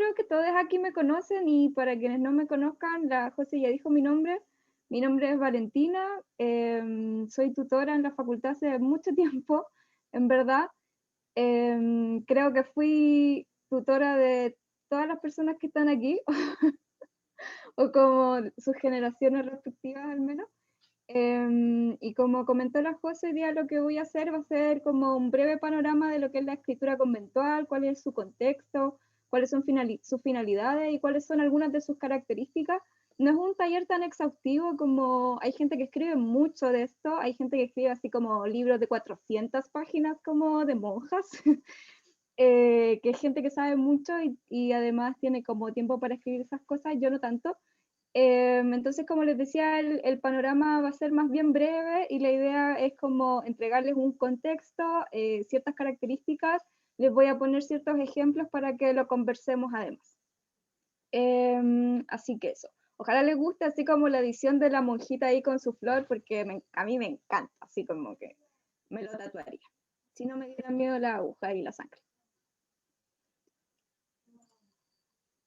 creo que todos aquí me conocen y para quienes no me conozcan, la José ya dijo mi nombre. Mi nombre es Valentina, soy tutora en la facultad hace mucho tiempo, en verdad. Creo que fui tutora de todas las personas que están aquí, o como sus generaciones respectivas al menos. Y como comentó la José, hoy día lo que voy a hacer va a ser como un breve panorama de lo que es la escritura conventual, cuál es su contexto, cuáles son sus finalidades y cuáles son algunas de sus características. No es un taller tan exhaustivo como hay gente que escribe mucho de esto, hay gente que escribe así como libros de 400 páginas como de monjas, que es gente que sabe mucho y además tiene como tiempo para escribir esas cosas, yo no tanto. Entonces, como les decía, el panorama va a ser más bien breve y la idea es como entregarles un contexto, ciertas características, les voy a poner ciertos ejemplos para que lo conversemos además. Así que eso. Ojalá les guste, así como la edición de la monjita ahí con su flor, porque a mí me encanta, así como que me lo tatuaría. Si no me diera miedo la aguja y la sangre.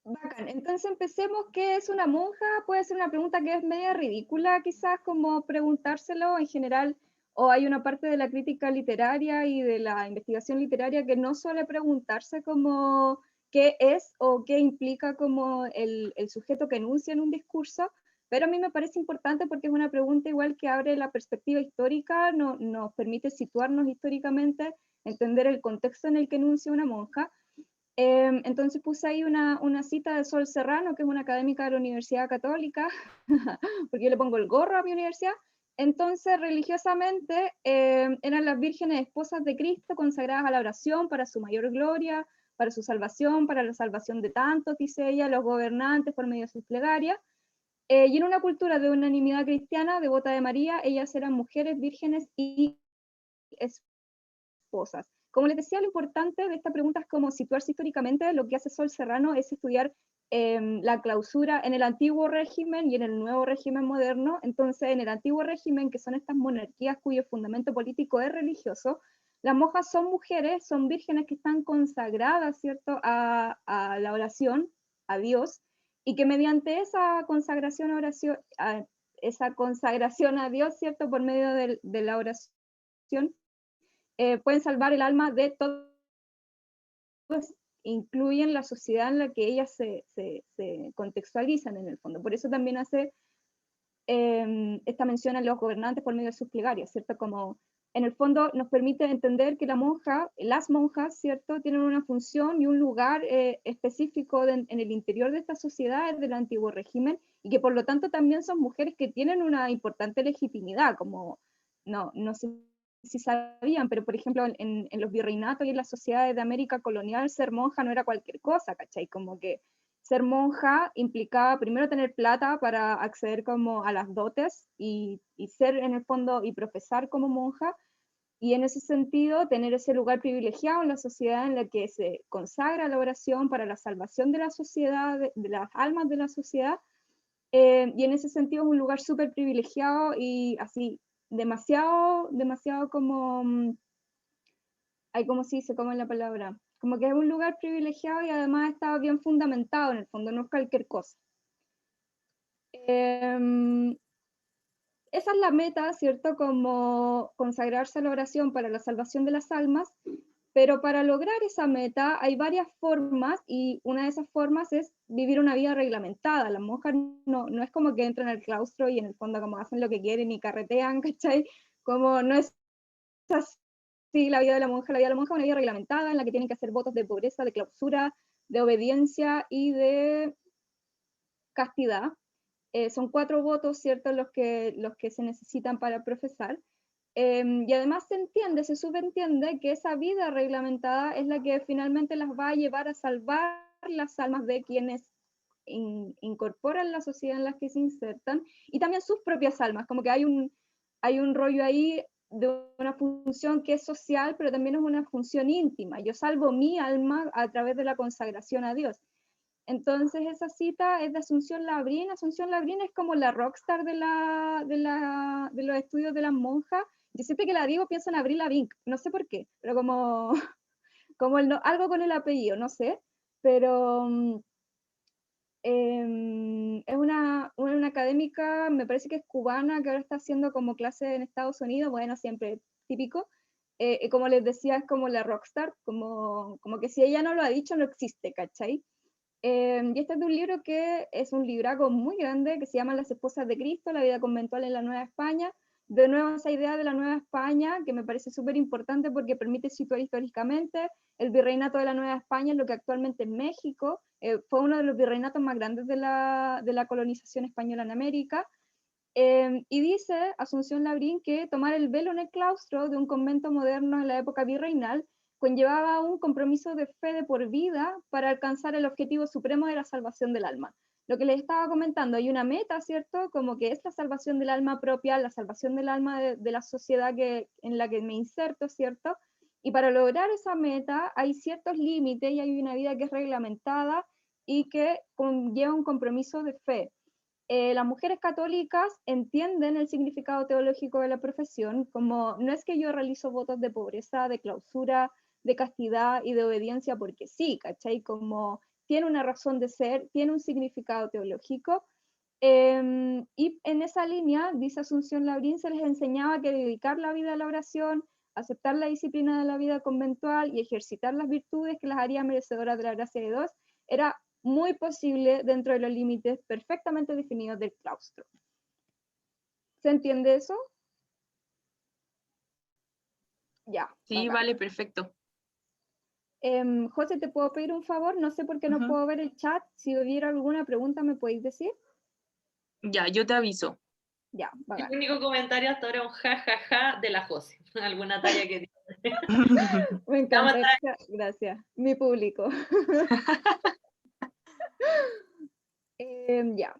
Bacán, entonces empecemos, ¿qué es una monja? Puede ser una pregunta que es media ridícula, quizás como preguntárselo en general, o hay una parte de la crítica literaria y de la investigación literaria que no suele preguntarse como qué es o qué implica como el sujeto que enuncia en un discurso, pero a mí me parece importante porque es una pregunta igual que abre la perspectiva histórica, nos permite situarnos históricamente, entender el contexto en el que enuncia una monja. Entonces puse ahí una cita de Sol Serrano, que es una académica de la Universidad Católica, porque yo le pongo el gorro a mi universidad. Entonces, religiosamente, eran las vírgenes esposas de Cristo consagradas a la oración para su mayor gloria, para su salvación, para la salvación de tantos, dice ella, los gobernantes por medio de sus plegarias. Y en una cultura de unanimidad cristiana, devota de María, ellas eran mujeres vírgenes y esposas. Como les decía, lo importante de esta pregunta es como situarse históricamente. Lo que hace Sol Serrano es estudiar la clausura en el antiguo régimen y en el nuevo régimen moderno. Entonces, en el antiguo régimen, que son estas monarquías cuyo fundamento político es religioso, las monjas son mujeres, son vírgenes que están consagradas, ¿cierto?, a la oración, a Dios, y que mediante esa consagración a oración, Dios, ¿cierto?, por medio de la oración, pueden salvar el alma de todos, incluyen la sociedad en la que ellas se contextualizan en el fondo. Por eso también hace esta mención a los gobernantes por medio de sus plegarias, ¿cierto? Como en el fondo nos permite entender que las monjas, ¿cierto?, tienen una función y un lugar específico en el interior de estas sociedades del antiguo régimen y que por lo tanto también son mujeres que tienen una importante legitimidad, como no sé si sabían, pero por ejemplo en los virreinatos y en las sociedades de América colonial ser monja no era cualquier cosa, ¿cachai? Como que ser monja implicaba primero tener plata para acceder como a las dotes y ser en el fondo y profesar como monja, y en ese sentido tener ese lugar privilegiado en la sociedad en la que se consagra la oración para la salvación de la sociedad, de las almas de la sociedad, y en ese sentido es un lugar súper privilegiado y así, demasiado como, hay como se dice, como en la palabra, como que es un lugar privilegiado y además está bien fundamentado en el fondo, no es cualquier cosa. Eh, Esa es la meta, ¿cierto? Como consagrarse a la oración para la salvación de las almas, pero para lograr esa meta hay varias formas y una de esas formas es vivir una vida reglamentada. Las monjas no es como que entran al claustro y en el fondo como hacen lo que quieren y carretean, ¿cachai? Como no es así la vida de la monja. La vida de la monja es una vida reglamentada en la que tienen que hacer votos de pobreza, de clausura, de obediencia y de castidad. Son 4 votos, ¿cierto?, los que se necesitan para profesar. Y además se subentiende que esa vida reglamentada es la que finalmente las va a llevar a salvar las almas de quienes incorporan la sociedad en la que se insertan y también sus propias almas, como que hay un rollo ahí de una función que es social, pero también es una función íntima. Yo salvo mi alma a través de la consagración a Dios. Entonces esa cita es de Asunción Labrín. Asunción Labrín es como la rockstar de los estudios de las monjas. Yo siempre que la digo pienso en Avril Lavigne, no sé por qué, pero como, algo con el apellido, no sé. pero es una académica, me parece que es cubana, que ahora está haciendo como clase en Estados Unidos, bueno, siempre típico. Como les decía, es como la rockstar, como que si ella no lo ha dicho, no existe, ¿cachai? Y este es de un libro que es un libraco muy grande, que se llama Las Esposas de Cristo, la vida conventual en la Nueva España. De nuevo, esa idea de la Nueva España, que me parece súper importante porque permite situar históricamente el virreinato de la Nueva España, en lo que actualmente es México, fue uno de los virreinatos más grandes de la colonización española en América. Y dice Asunción Labrín que tomar el velo en el claustro de un convento moderno en la época virreinal conllevaba un compromiso de fe de por vida para alcanzar el objetivo supremo de la salvación del alma. Lo que les estaba comentando, hay una meta, ¿cierto? Como que es la salvación del alma propia, la salvación del alma de la sociedad en la que me inserto, ¿cierto? Y para lograr esa meta hay ciertos límites y hay una vida que es reglamentada y que conlleva un compromiso de fe. Las mujeres católicas entienden el significado teológico de la profesión como no es que yo realizo votos de pobreza, de clausura, de castidad y de obediencia porque sí, ¿cachai? Como tiene una razón de ser, tiene un significado teológico. Y en esa línea, dice Asunción Labrín, se les enseñaba que dedicar la vida a la oración, aceptar la disciplina de la vida conventual y ejercitar las virtudes que las haría merecedoras de la gracia de Dios era muy posible dentro de los límites perfectamente definidos del claustro. ¿Se entiende eso? Ya, Sí, bacán. vale, perfecto. José, ¿te puedo pedir un favor? No sé por qué no Ujú. puedo ver el chat. Si hubiera alguna pregunta, ¿me podéis decir? Ya, yo te aviso. Ya, El bacán. único comentario hasta ahora es un jajaja de la José. Alguna talla que tiene. Me encanta, gracias. Mi público. Ya.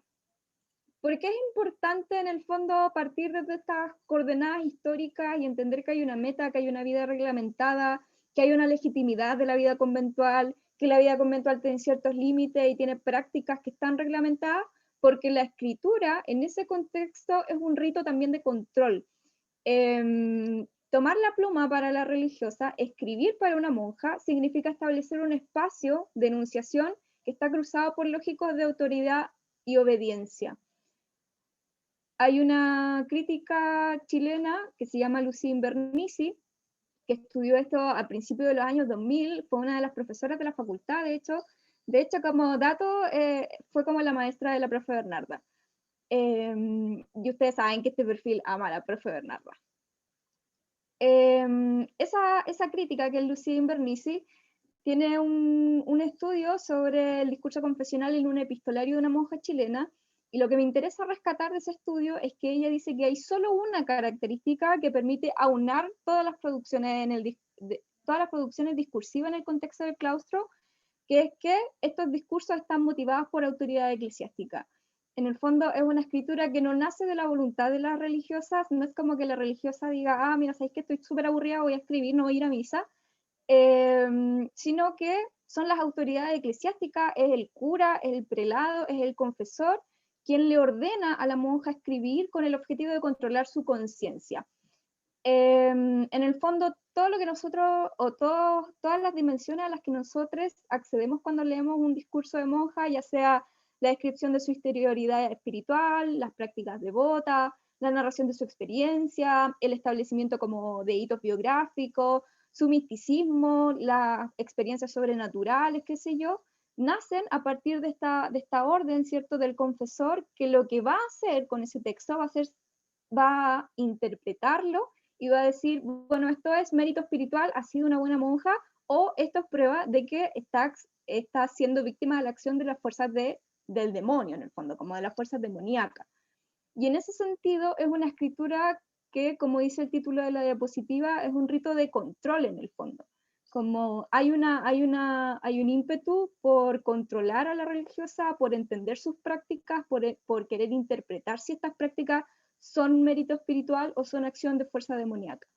¿Por qué es importante en el fondo partir desde estas coordenadas históricas y entender que hay una meta, que hay una vida reglamentada, que hay una legitimidad de la vida conventual, que la vida conventual tiene ciertos límites y tiene prácticas que están reglamentadas? Porque la escritura en ese contexto es un rito también de control. Tomar la pluma para la religiosa, escribir para una monja, significa establecer un espacio de enunciación que está cruzado por lógicos de autoridad y obediencia. Hay una crítica chilena que se llama Lucía Invernizzi, que estudió esto al principio de los años 2000, fue una de las profesoras de la facultad, de hecho como dato, fue como la maestra de la profe Bernarda. Y ustedes saben que este perfil ama a la profe Bernarda. Esa crítica que es Lucía Invernizzi tiene un estudio sobre el discurso confesional en un epistolario de una monja chilena, y lo que me interesa rescatar de ese estudio es que ella dice que hay solo una característica que permite aunar todas las producciones, todas las producciones discursivas en el contexto del claustro, que es que estos discursos están motivados por autoridad eclesiástica. En el fondo es una escritura que no nace de la voluntad de las religiosas, no es como que la religiosa diga, mira, sabéis que estoy súper aburrida, voy a escribir, no voy a ir a misa, sino que son las autoridades eclesiásticas, es el cura, es el prelado, es el confesor, quien le ordena a la monja escribir con el objetivo de controlar su conciencia. En el fondo, todo lo que nosotros, todas las dimensiones a las que nosotros accedemos cuando leemos un discurso de monja, ya sea la descripción de su exterioridad espiritual, las prácticas devotas, la narración de su experiencia, el establecimiento como de hitos biográficos, su misticismo, las experiencias sobrenaturales, qué sé yo, nacen a partir de esta orden, ¿cierto?, del confesor, que lo que va a hacer con ese texto va a interpretarlo y va a decir, bueno, esto es mérito espiritual, ha sido una buena monja, o esto es prueba de que está siendo víctima de la acción de las fuerzas del demonio, en el fondo, como de las fuerzas demoníacas. Y en ese sentido es una escritura que, como dice el título de la diapositiva, es un rito de control en el fondo. Como hay un ímpetu por controlar a la religiosa, por entender sus prácticas, por querer interpretar si estas prácticas son mérito espiritual o son acción de fuerza demoníaca.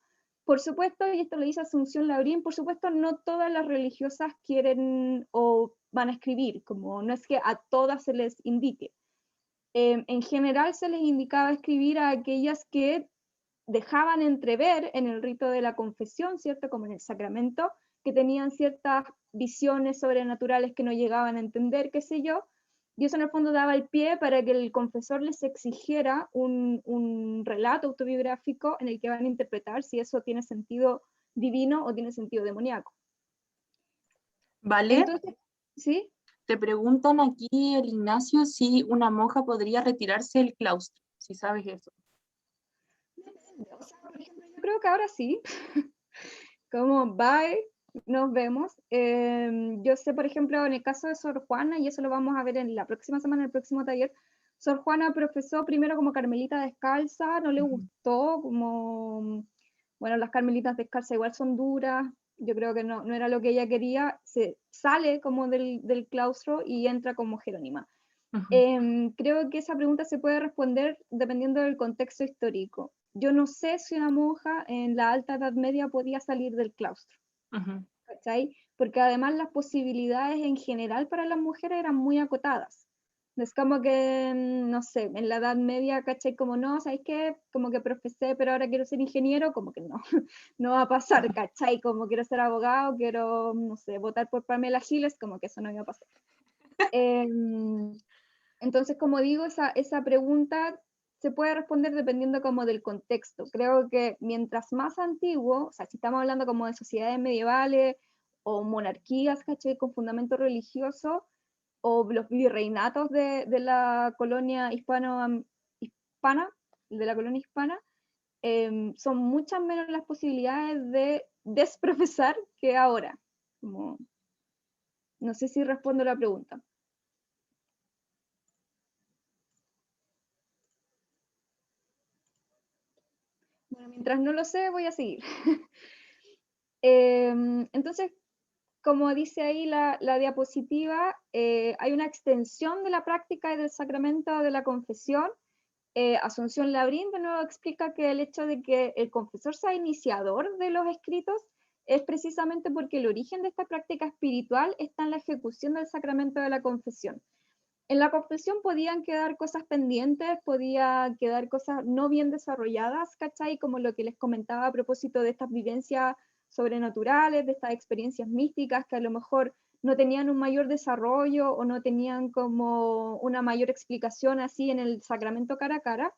Por supuesto, y esto lo dice Asunción Labrín, por supuesto no todas las religiosas quieren o van a escribir, como no es que a todas se les indique. En general se les indicaba escribir a aquellas que dejaban entrever en el rito de la confesión, ¿cierto? Como en el sacramento, que tenían ciertas visiones sobrenaturales que no llegaban a entender, qué sé yo, y eso en el fondo daba el pie para que el confesor les exigiera un relato autobiográfico en el que van a interpretar si eso tiene sentido divino o tiene sentido demoníaco. ¿Vale? Entonces, ¿sí? Te preguntan aquí, el Ignacio, si una monja podría retirarse del claustro, si sabes eso. O sea, por ejemplo, yo creo que ahora sí, como bye, nos vemos. Yo sé, por ejemplo, en el caso de Sor Juana, y eso lo vamos a ver en la próxima semana, en el próximo taller, Sor Juana profesó primero como carmelita descalza, no le gustó, como, bueno, las carmelitas descalzas igual son duras, yo creo que no era lo que ella quería, se sale como del claustro y entra como jerónima. Creo que esa pregunta se puede responder dependiendo del contexto histórico. Yo no sé si una monja en la Alta Edad Media podía salir del claustro, ¿cachai? Porque además las posibilidades en general para las mujeres eran muy acotadas. Es como que, no sé, en la Edad Media, ¿cachai? Como no, ¿sabes qué? Como que profesé, pero ahora quiero ser ingeniero, como que no, no va a pasar, ¿cachai? Como quiero ser abogado, quiero, no sé, votar por Pamela Giles, como que eso no iba a pasar. Entonces, como digo, esa pregunta se puede responder dependiendo como del contexto. Creo que mientras más antiguo, o sea, si estamos hablando como de sociedades medievales o monarquías, ¿cachai? Con fundamento religioso, o los virreinatos de la colonia hispana, de la colonia hispana, son muchas menos las posibilidades de desprofesar que ahora. Como, no sé si respondo la pregunta. Bueno, mientras no lo sé, voy a seguir. Entonces, como dice ahí la diapositiva, hay una extensión de la práctica y del sacramento de la confesión. Asunción Labrín de nuevo explica que el hecho de que el confesor sea iniciador de los escritos es precisamente porque el origen de esta práctica espiritual está en la ejecución del sacramento de la confesión. En la confesión podían quedar cosas pendientes, podía quedar cosas no bien desarrolladas, ¿cachai? Como lo que les comentaba a propósito de estas vivencias sobrenaturales, de estas experiencias místicas que a lo mejor no tenían un mayor desarrollo o no tenían como una mayor explicación así en el sacramento cara a cara.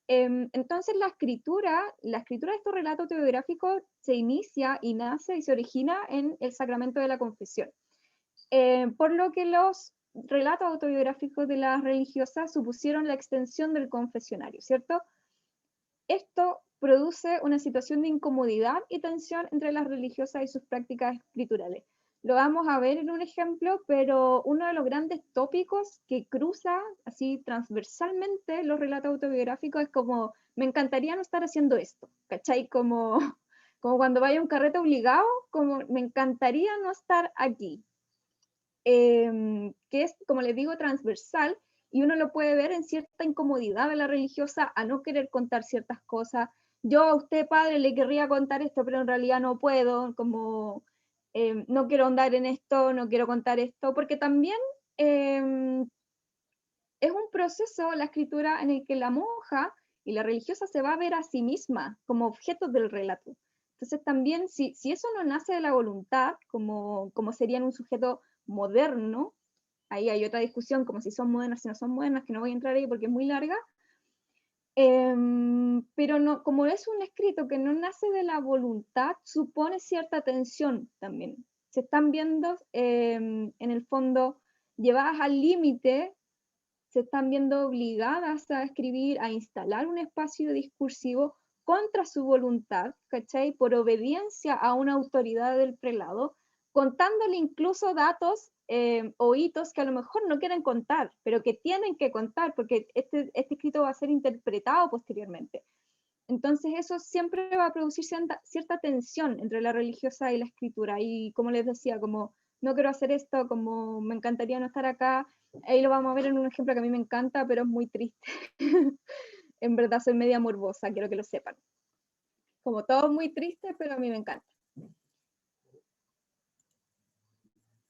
Entonces la escritura de estos relatos autobiográficos se inicia y nace y se origina en el sacramento de la confesión. Por lo que los relatos autobiográficos de las religiosas supusieron la extensión del confesionario, ¿cierto? Esto produce una situación de incomodidad y tensión entre las religiosas y sus prácticas escriturales. Lo vamos a ver en un ejemplo, pero uno de los grandes tópicos que cruza así transversalmente los relatos autobiográficos es como, me encantaría no estar haciendo esto, ¿cachai? Como, como cuando vaya a un carrete obligado, como me encantaría no estar aquí, que es, como les digo, transversal, y uno lo puede ver en cierta incomodidad de la religiosa a no querer contar ciertas cosas. Yo a usted, padre, le querría contar esto, pero en realidad no puedo, como no quiero andar en esto, no quiero contar esto, porque también es un proceso, la escritura, en el que la monja y la religiosa se va a ver a sí misma como objetos del relato. Entonces también, si eso no nace de la voluntad, como serían un sujeto moderno, ahí hay otra discusión, como si son modernas, si no son modernas, que no voy a entrar ahí porque es muy larga, pero no, como es un escrito que no nace de la voluntad, supone cierta tensión también. Se están viendo, en el fondo, llevadas al límite, se están viendo obligadas a escribir, a instalar un espacio discursivo contra su voluntad, ¿cachai? Por obediencia a una autoridad del prelado, contándole incluso datos o hitos que a lo mejor no quieren contar, pero que tienen que contar, porque este escrito va a ser interpretado posteriormente. Entonces eso siempre va a producir cierta tensión entre la religiosa y la escritura. Y como les decía, como no quiero hacer esto, como me encantaría no estar acá, ahí lo vamos a ver en un ejemplo que a mí me encanta, pero es muy triste. En verdad soy media morbosa, quiero que lo sepan. Como todo muy triste, pero a mí me encanta.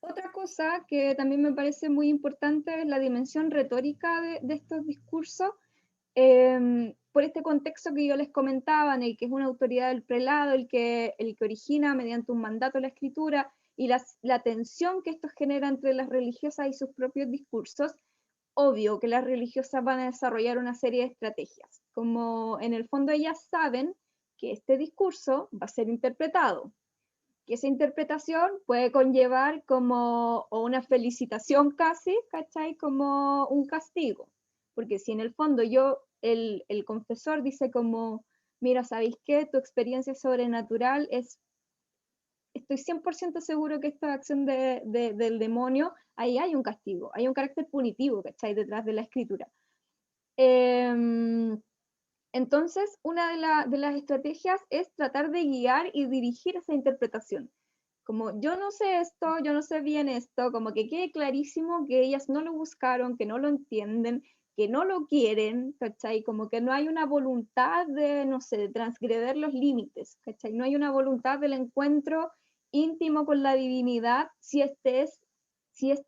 Otra cosa que también me parece muy importante es la dimensión retórica de estos discursos. por este contexto que yo les comentaba, en el que es una autoridad del prelado, el que origina mediante un mandato la escritura, y la tensión que esto genera entre las religiosas y sus propios discursos, obvio que las religiosas van a desarrollar una serie de estrategias, como en el fondo ellas saben que este discurso va a ser interpretado, que esa interpretación puede conllevar como o una felicitación casi, ¿cachai? Como un castigo, porque si en el fondo el confesor dice como, mira, ¿sabéis qué? Tu experiencia sobrenatural estoy 100% seguro que esta acción del demonio, ahí hay un castigo, hay un carácter punitivo, ¿cachai? Detrás de la escritura. Entonces, una de las estrategias es tratar de guiar y dirigir esa interpretación. Como yo no sé esto, yo no sé bien esto, como que quede clarísimo que ellas no lo buscaron, que no lo entienden, que no lo quieren, ¿cachai? Como que no hay una voluntad de, no sé, de transgreder los límites, ¿cachai? No hay una voluntad del encuentro íntimo con la divinidad si este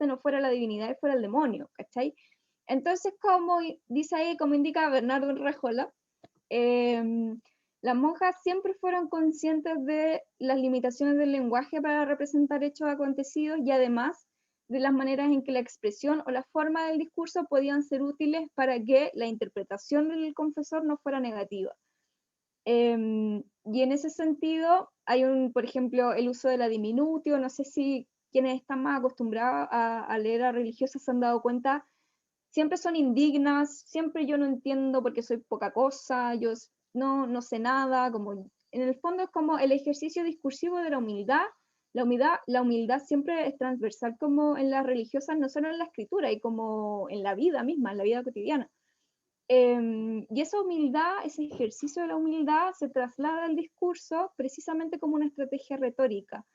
no fuera la divinidad y fuera el demonio, ¿cachai? Entonces, como dice ahí, como indica Bernardo Rajola, las monjas siempre fueron conscientes de las limitaciones del lenguaje para representar hechos acontecidos y además de las maneras en que la expresión o la forma del discurso podían ser útiles para que la interpretación del confesor no fuera negativa. Y en ese sentido hay por ejemplo, el uso de la diminutio, no sé si quienes están más acostumbrados a leer a religiosas se han dado cuenta, siempre son indignas, siempre yo no entiendo porque soy poca cosa, yo no sé nada, como en el fondo es como el ejercicio discursivo de la humildad. La humildad siempre es transversal como en las religiosas, no solo en la escritura, y como en la vida misma, en la vida cotidiana. Y esa humildad, ese ejercicio de la humildad se traslada al discurso precisamente como una estrategia retórica,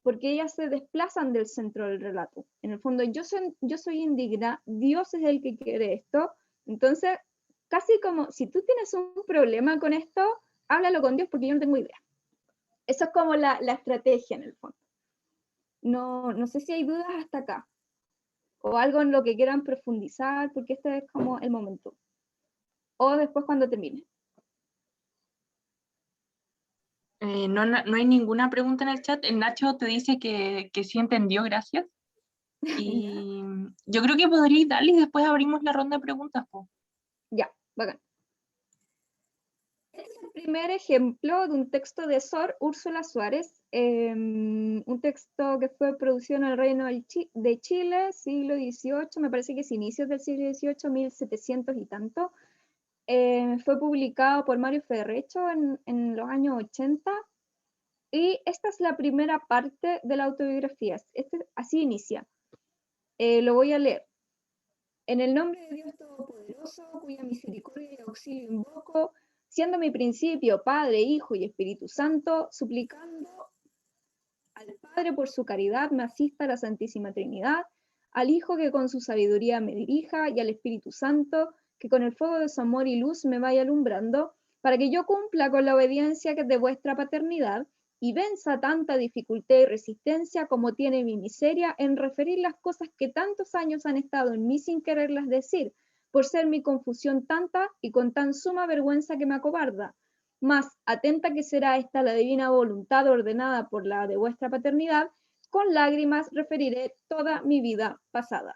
porque ellas se desplazan del centro del relato. En el fondo, yo soy indigna, Dios es el que quiere esto, entonces, casi como, si tú tienes un problema con esto, háblalo con Dios porque yo no tengo idea. Eso es como la estrategia en el fondo. No sé si hay dudas hasta acá, o algo en lo que quieran profundizar, porque este es como el momento. O después cuando termine. No hay ninguna pregunta en el chat. El Nacho te dice que sí entendió, gracias. Y yo creo que podríais darle y después abrimos la ronda de preguntas. Po. Ya, bacán. Este es el primer ejemplo de un texto de Sor Úrsula Suárez, un texto que fue producido en el Reino de Chile, siglo XVIII, me parece que es inicios del siglo XVIII, 1700 y tanto. Fue publicado por Mario Ferrecho en los años 80, y esta es la primera parte de la autobiografía. Así inicia. Lo voy a leer. En el nombre de Dios Todopoderoso, cuya misericordia y auxilio invoco, siendo mi principio Padre, Hijo y Espíritu Santo, suplicando al Padre por su caridad me asista a la Santísima Trinidad, al Hijo que con su sabiduría me dirija y al Espíritu Santo que con el fuego de su amor y luz me vaya alumbrando, para que yo cumpla con la obediencia que es de vuestra paternidad y venza tanta dificultad y resistencia como tiene mi miseria en referir las cosas que tantos años han estado en mí sin quererlas decir, por ser mi confusión tanta y con tan suma vergüenza que me acobarda. Más atenta que será esta la divina voluntad ordenada por la de vuestra paternidad, con lágrimas referiré toda mi vida pasada.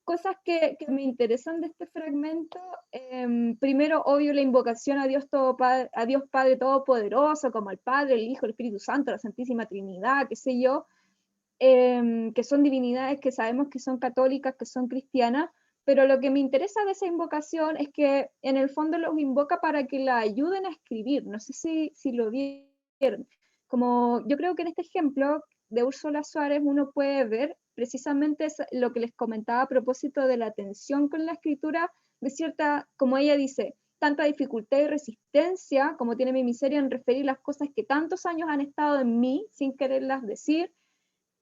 Cosas que me interesan de este fragmento, primero, obvio, la invocación a Dios Padre Todopoderoso, como al Padre, el Hijo, el Espíritu Santo, la Santísima Trinidad, qué sé yo, que son divinidades que sabemos que son católicas, que son cristianas, pero lo que me interesa de esa invocación es que en el fondo los invoca para que la ayuden a escribir. No sé si lo vieron. Como yo creo que en este ejemplo de Úrsula Suárez uno puede ver precisamente lo que les comentaba a propósito de la tensión con la escritura, de cierta, como ella dice, tanta dificultad y resistencia como tiene mi miseria en referir las cosas que tantos años han estado en mí sin quererlas decir.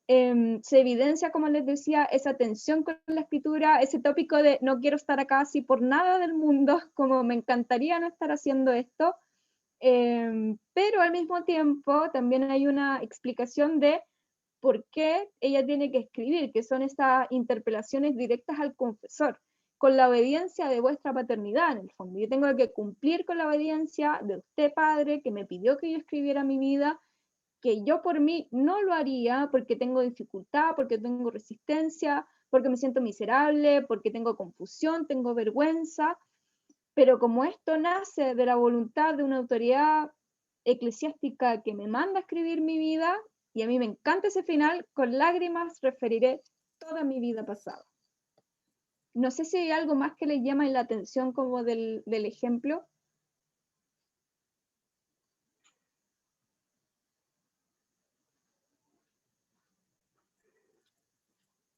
Se evidencia, como les decía, esa tensión con la escritura, ese tópico de no quiero estar acá así por nada del mundo, como me encantaría no estar haciendo esto, pero al mismo tiempo también hay una explicación de por qué ella tiene que escribir, que son estas interpelaciones directas al confesor, con la obediencia de vuestra paternidad, en el fondo. Yo tengo que cumplir con la obediencia de usted, padre, que me pidió que yo escribiera mi vida, que yo por mí no lo haría porque tengo dificultad, porque tengo resistencia, porque me siento miserable, porque tengo confusión, tengo vergüenza, pero como esto nace de la voluntad de una autoridad eclesiástica que me manda a escribir mi vida, y a mí me encanta ese final, con lágrimas referiré toda mi vida pasada. No sé si hay algo más que les llama la atención como del ejemplo.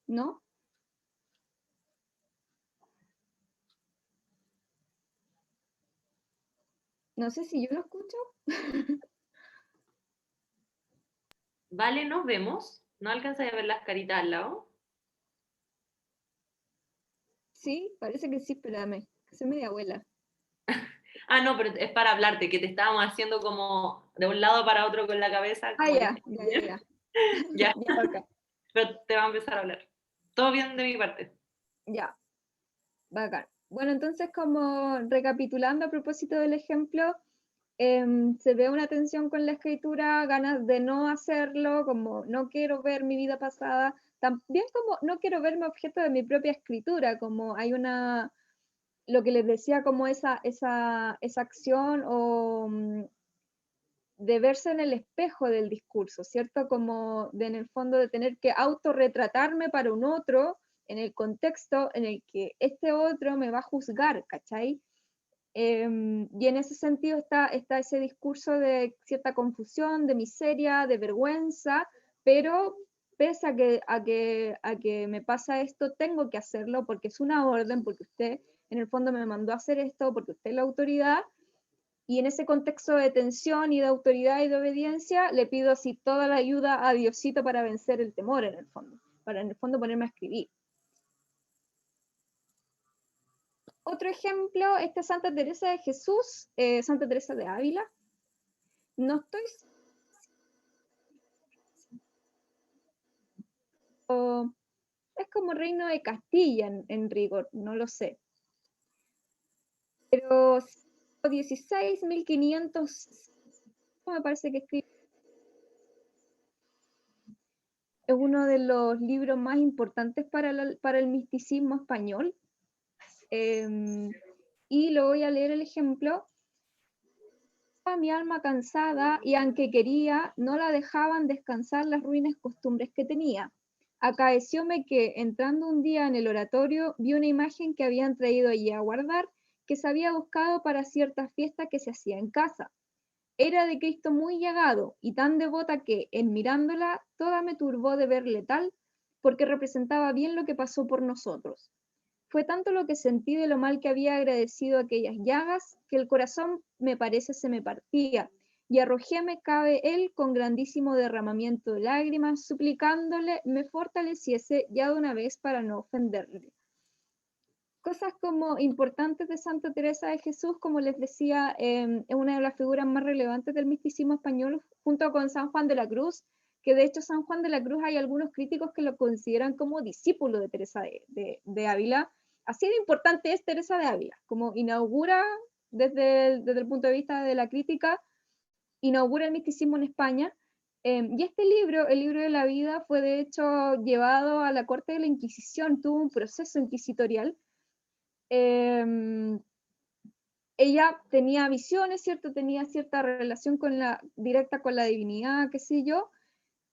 ¿No? No sé si yo lo escucho. Vale, nos vemos. ¿No alcanzas a ver las caritas al lado? Sí, parece que sí, espérame. Soy media abuela. Ah, no, pero es para hablarte, que te estábamos haciendo como de un lado para otro con la cabeza, Ah, como que ya, ya, ya, ya. ya, Ya, bacán. pero te va a empezar a hablar. Todo bien de mi parte. Ya, bacán. Bueno, entonces como recapitulando a propósito del ejemplo, se ve una tensión con la escritura, ganas de no hacerlo, como no quiero ver mi vida pasada, también como no quiero verme objeto de mi propia escritura, como hay una, lo que les decía, como esa acción o de verse en el espejo del discurso, ¿cierto? Como de, en el fondo de tener que autorretratarme para un otro en el contexto en el que este otro me va a juzgar, ¿cachai? Y en ese sentido está ese discurso de cierta confusión, de miseria, de vergüenza, pero pese a que me pasa esto, tengo que hacerlo porque es una orden, porque usted en el fondo me mandó a hacer esto, porque usted es la autoridad, y en ese contexto de tensión y de autoridad y de obediencia, le pido así toda la ayuda a Diosito para vencer el temor en el fondo, para en el fondo ponerme a escribir. Otro ejemplo, esta es Santa Teresa de Jesús, Santa Teresa de Ávila. No estoy... Es como reino de Castilla en rigor, no lo sé. Pero 16, 1500, me parece que escribe. Es uno de los libros más importantes para el misticismo español. Y lo voy a leer el ejemplo. Mi alma cansada y aunque quería, no la dejaban descansar las ruines costumbres que tenía. Acaecióme que, entrando un día en el oratorio, vi una imagen que habían traído allí a guardar, que se había buscado para cierta fiesta que se hacía en casa. Era de Cristo muy llagado y tan devota que, en mirándola, toda me turbó de verle tal, porque representaba bien lo que pasó por nosotros. Fue tanto lo que sentí de lo mal que había agradecido aquellas llagas, que el corazón, me parece, se me partía, y arrojóme cabe él con grandísimo derramamiento de lágrimas, suplicándole me fortaleciese ya de una vez para no ofenderle. Cosas como importantes de Santa Teresa de Jesús, como les decía, es una de las figuras más relevantes del misticismo español, junto con San Juan de la Cruz, que de hecho San Juan de la Cruz hay algunos críticos que lo consideran como discípulo de Teresa de Ávila. Así de importante es Teresa de Ávila, como inaugura desde el punto de vista de la crítica, inaugura el misticismo en España. Y este libro, el libro de la vida, fue de hecho llevado a la corte de la Inquisición, tuvo un proceso inquisitorial. Ella tenía visiones, ¿cierto? Tenía cierta relación directa con la divinidad, qué sé yo,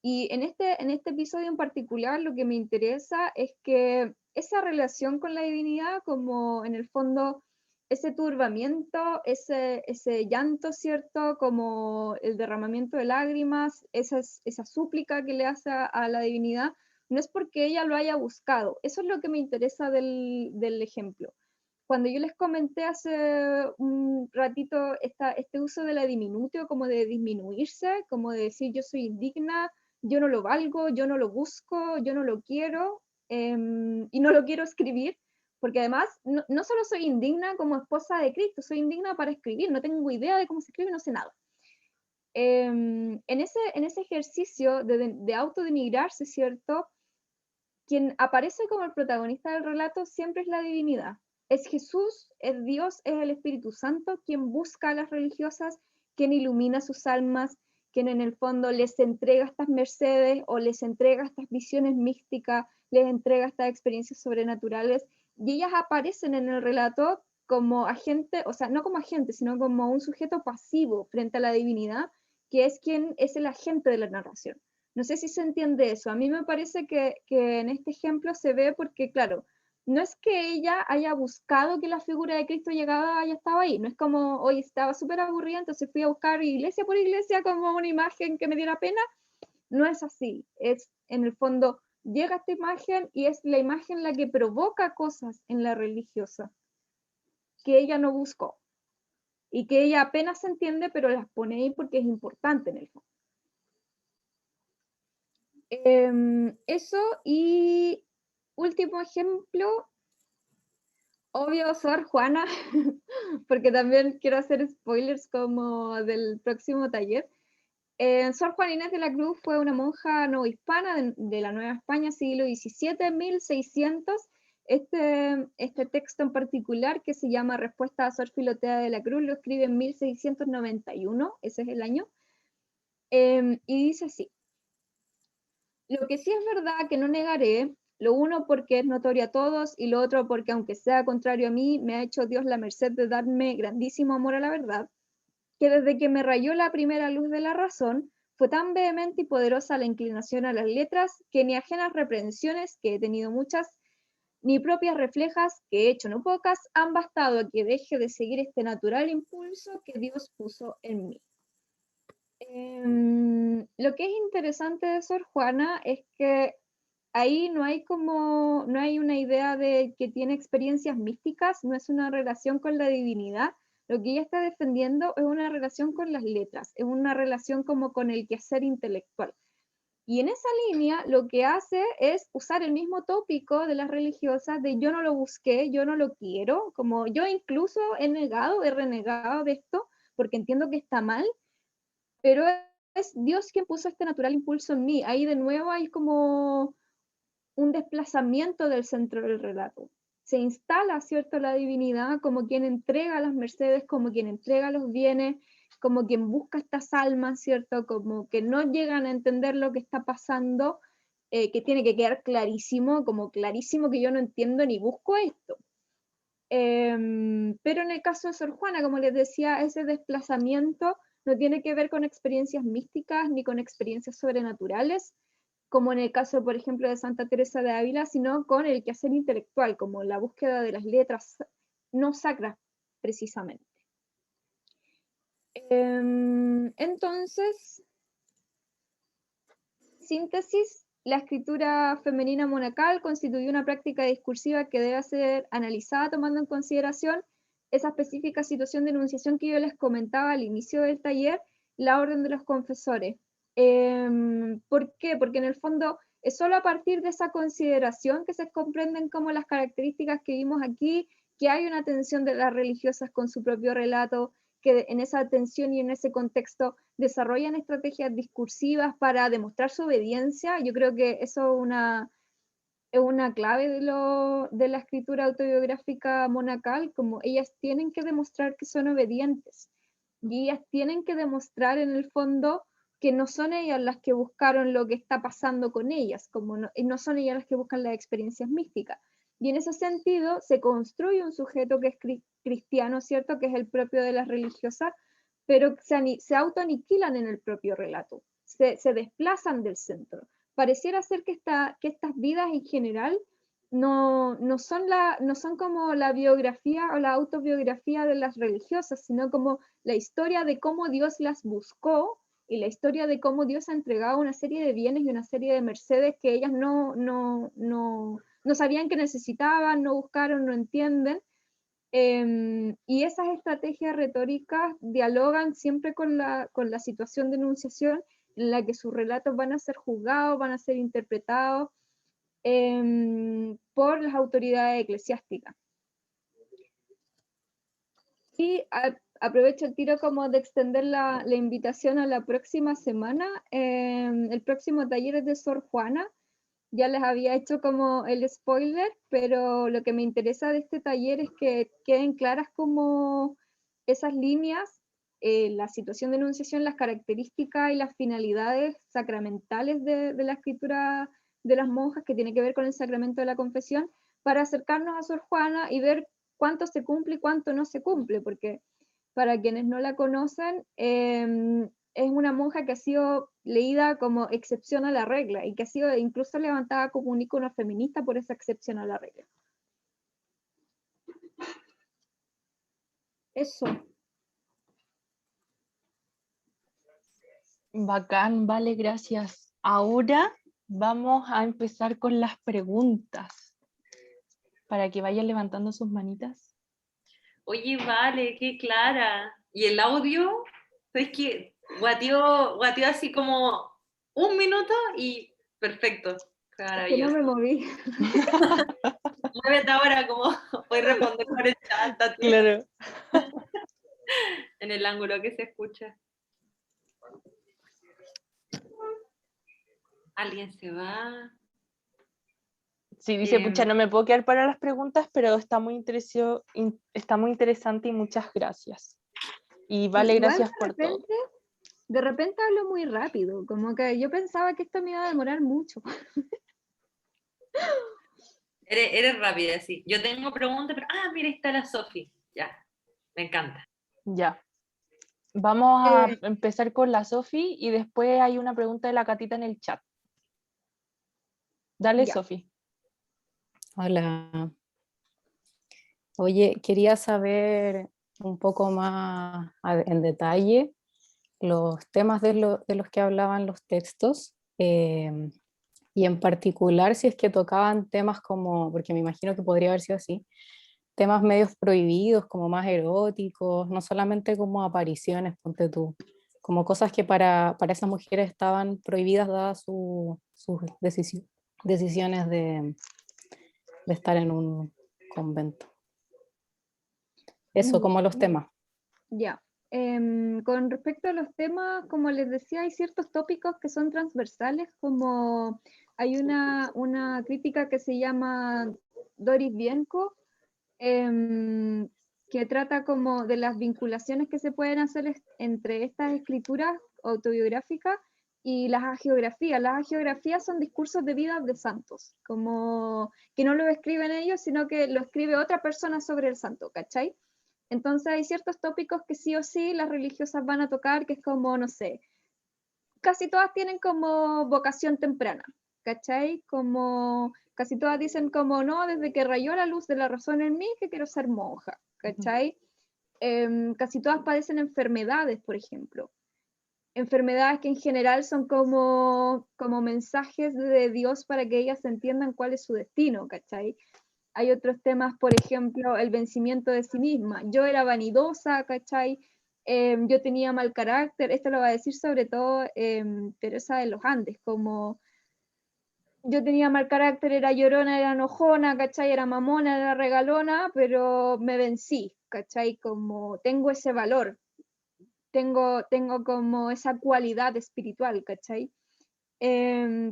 y en este episodio en particular lo que me interesa es que esa relación con la divinidad, como en el fondo ese turbamiento, ese llanto, ¿cierto? Como el derramamiento de lágrimas, esa súplica que le hace a la divinidad, no es porque ella lo haya buscado. Eso es lo que me interesa del ejemplo. Cuando yo les comenté hace un ratito este uso de la diminutio, como de disminuirse, como de decir yo soy indigna, yo no lo valgo, yo no lo busco, yo no lo quiero, y no lo quiero escribir, porque además no solo soy indigna como esposa de Cristo, soy indigna para escribir, no tengo idea de cómo se escribe, no sé nada. En ese ejercicio de autodenigrarse, ¿cierto? quien aparece como el protagonista del relato siempre es la divinidad. Es Jesús, es Dios, es el Espíritu Santo quien busca a las religiosas, quien ilumina sus almas, quien en el fondo les entrega estas mercedes o les entrega estas visiones místicas, les entrega estas experiencias sobrenaturales, y ellas aparecen en el relato como agente, o sea, no como agente, sino como un sujeto pasivo frente a la divinidad, que es quien es el agente de la narración. No sé si se entiende eso. A mí me parece que en este ejemplo se ve porque, claro, no es que ella haya buscado que la figura de Cristo llegaba y estaba ahí. No es como, hoy estaba súper aburrida, entonces fui a buscar iglesia por iglesia como una imagen que me diera pena. No es así. Es, en el fondo, llega esta imagen y es la imagen la que provoca cosas en la religiosa que ella no buscó y que ella apenas se entiende, pero las pone ahí porque es importante en el fondo. Eso, y último ejemplo, obvio, Sor Juana, porque también quiero hacer spoilers como del próximo taller. Sor Juana Inés de la Cruz fue una monja novohispana de la Nueva España, siglo XVII, 1600. Este texto en particular, que se llama Respuesta a Sor Filotea de la Cruz, lo escribe en 1691, ese es el año, y dice así: lo que sí es verdad que no negaré, lo uno porque es notorio a todos y lo otro porque aunque sea contrario a mí, me ha hecho Dios la merced de darme grandísimo amor a la verdad, que desde que me rayó la primera luz de la razón, fue tan vehemente y poderosa la inclinación a las letras que ni ajenas reprensiones, que he tenido muchas, ni propias reflejas, que he hecho no pocas, han bastado a que deje de seguir este natural impulso que Dios puso en mí. Lo que es interesante de Sor Juana es que ahí no hay como, no hay una idea de que tiene experiencias místicas, no es una relación con la divinidad. Lo que ella está defendiendo es una relación con las letras, es una relación como con el quehacer intelectual. Y en esa línea lo que hace es usar el mismo tópico de las religiosas de yo no lo busqué, yo no lo quiero, como yo incluso he negado, he renegado de esto porque entiendo que está mal, pero es Dios quien puso este natural impulso en mí. Ahí de nuevo hay como un desplazamiento del centro del relato. Se instala, ¿cierto?, la divinidad como quien entrega las mercedes, como quien entrega los bienes, como quien busca estas almas, ¿cierto?, como que no llegan a entender lo que está pasando, que tiene que quedar clarísimo, como clarísimo que yo no entiendo ni busco esto. Pero en el caso de Sor Juana, como les decía, ese desplazamiento no tiene que ver con experiencias místicas ni con experiencias sobrenaturales, como en el caso, por ejemplo, de Santa Teresa de Ávila, sino con el quehacer intelectual, como la búsqueda de las letras no sacras, precisamente. Entonces, síntesis, la escritura femenina monacal constituye una práctica discursiva que debe ser analizada tomando en consideración esa específica situación de enunciación que yo les comentaba al inicio del taller, la orden de los confesores. ¿Por qué? Porque en el fondo es solo a partir de esa consideración que se comprenden como las características que vimos aquí, que hay una tensión de las religiosas con su propio relato, que en esa tensión y en ese contexto desarrollan estrategias discursivas para demostrar su obediencia. Yo creo que eso es una clave de la escritura autobiográfica monacal, como ellas tienen que demostrar que son obedientes y ellas tienen que demostrar en el fondo que no son ellas las que buscaron lo que está pasando con ellas, como no son ellas las que buscan las experiencias místicas. Y en ese sentido se construye un sujeto que es cristiano, ¿cierto? Que es el propio de las religiosas, pero se autoaniquilan en el propio relato, se desplazan del centro. Pareciera ser que estas vidas en general no son como la biografía o la autobiografía de las religiosas, sino como la historia de cómo Dios las buscó y la historia de cómo Dios ha entregado una serie de bienes y una serie de mercedes que ellas no sabían que necesitaban, no buscaron, no entienden. Y esas estrategias retóricas dialogan siempre con la situación de enunciación en la que sus relatos van a ser juzgados, van a ser interpretados por las autoridades eclesiásticas. Y aprovecho el tiro como de extender la invitación a la próxima semana. El próximo taller es de Sor Juana. ya les había hecho como el spoiler, pero lo que me interesa de este taller es que queden claras como esas líneas, la situación de enunciación, las características y las finalidades sacramentales de la escritura de las monjas, que tiene que ver con el sacramento de la confesión, para acercarnos a Sor Juana y ver cuánto se cumple y cuánto no se cumple, porque para quienes no la conocen, es una monja que ha sido leída como excepción a la regla y que ha sido incluso levantada como un ícono feminista por esa excepción a la regla. Eso. Bacán, vale, gracias. Ahora vamos a empezar con las preguntas para que vayan levantando sus manitas. Oye, vale, qué clara. ¿Y el audio? ¿Sabes qué? Guateó así como un minuto y perfecto. Fue Que no maravilloso. me moví. Muévete ahora como voy a responder por el chat a ti, Claro. en el ángulo que se escucha. Alguien se va. Sí, dice, pucha, Em, no me puedo quedar para las preguntas, pero está muy interesante y muchas gracias. Y vale, Igual gracias por todo. de repente hablo muy rápido, como que yo pensaba que esto me iba a demorar mucho. Eres rápida, sí. Yo tengo preguntas, pero. Ah, mira, ahí está la Sofi. Ya, me encanta. Ya. Vamos a Eh, empezar con la Sofi y después hay una pregunta de la Catita en el chat. Dale, ya. Sofi. Hola. Oye, quería saber un poco más en detalle los temas de los que hablaban los textos, y en particular si es que tocaban temas como, porque me imagino que podría haber sido así, temas medios prohibidos, como más eróticos, no solamente como apariciones, ponte tú, como cosas que para esas mujeres estaban prohibidas dadas sus decisiones de estar en un convento. Eso, como los temas. Ya. Con respecto a los temas, como les decía, hay ciertos tópicos que son transversales, como hay una crítica que se llama Doris Bienco, que trata como de las vinculaciones que se pueden hacer entre estas escrituras autobiográficas y las hagiografías. Las hagiografías son discursos de vida de santos, como que no lo escriben ellos, sino que lo escribe otra persona sobre el santo, ¿cachai? Entonces hay ciertos tópicos que sí o sí las religiosas van a tocar, que es como, no sé, casi todas tienen como vocación temprana, ¿cachai? Como casi todas dicen como, no, desde que rayó la luz de la razón en mí, que quiero ser monja, ¿cachai? Casi todas padecen enfermedades, por ejemplo. Enfermedades que en general son como mensajes de Dios para que ellas entiendan cuál es su destino, ¿cachai? Hay otros temas, por ejemplo, el vencimiento de sí misma. Yo era vanidosa, ¿cachai? Yo tenía mal carácter, esto lo va a decir sobre todo Teresa de los Andes, como yo tenía mal carácter, era llorona, era enojona, ¿cachai? Era mamona, era regalona, pero me vencí, ¿cachai? Como tengo ese valor, tengo como esa cualidad espiritual, ¿cachai?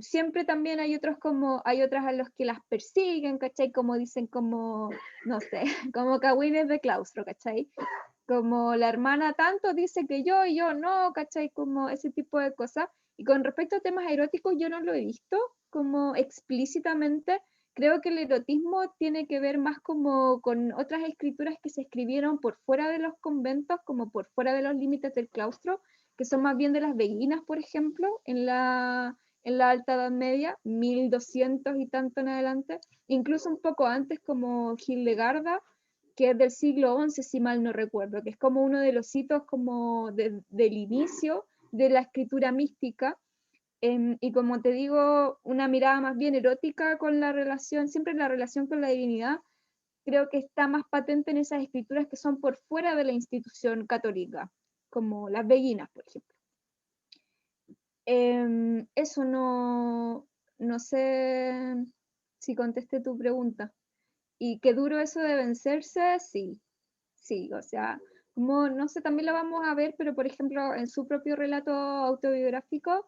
Siempre también hay otras a los que las persiguen, ¿cachai? Como dicen, como, no sé, como cagüines de claustro, ¿cachai? Como la hermana tanto dice que yo y yo no, ¿cachai? Como ese tipo de cosas. Y con respecto a temas eróticos, yo no lo he visto como explícitamente. Creo que el erotismo tiene que ver más como con otras escrituras que se escribieron por fuera de los conventos, como por fuera de los límites del claustro, que son más bien de las beguinas, por ejemplo, en la Alta Edad Media, 1200 y tanto en adelante, incluso un poco antes como Hildegarda, que es del siglo XI, si mal no recuerdo, que es como uno de los hitos como del inicio de la escritura mística, y como te digo, una mirada más bien erótica con la relación, siempre la relación con la divinidad, creo que está más patente en esas escrituras que son por fuera de la institución católica, como las beguinas, por ejemplo. Eso no sé si contesté tu pregunta. Y qué duro eso de vencerse, sí, sí, o sea, como no sé, también lo vamos a ver, pero por ejemplo, en su propio relato autobiográfico,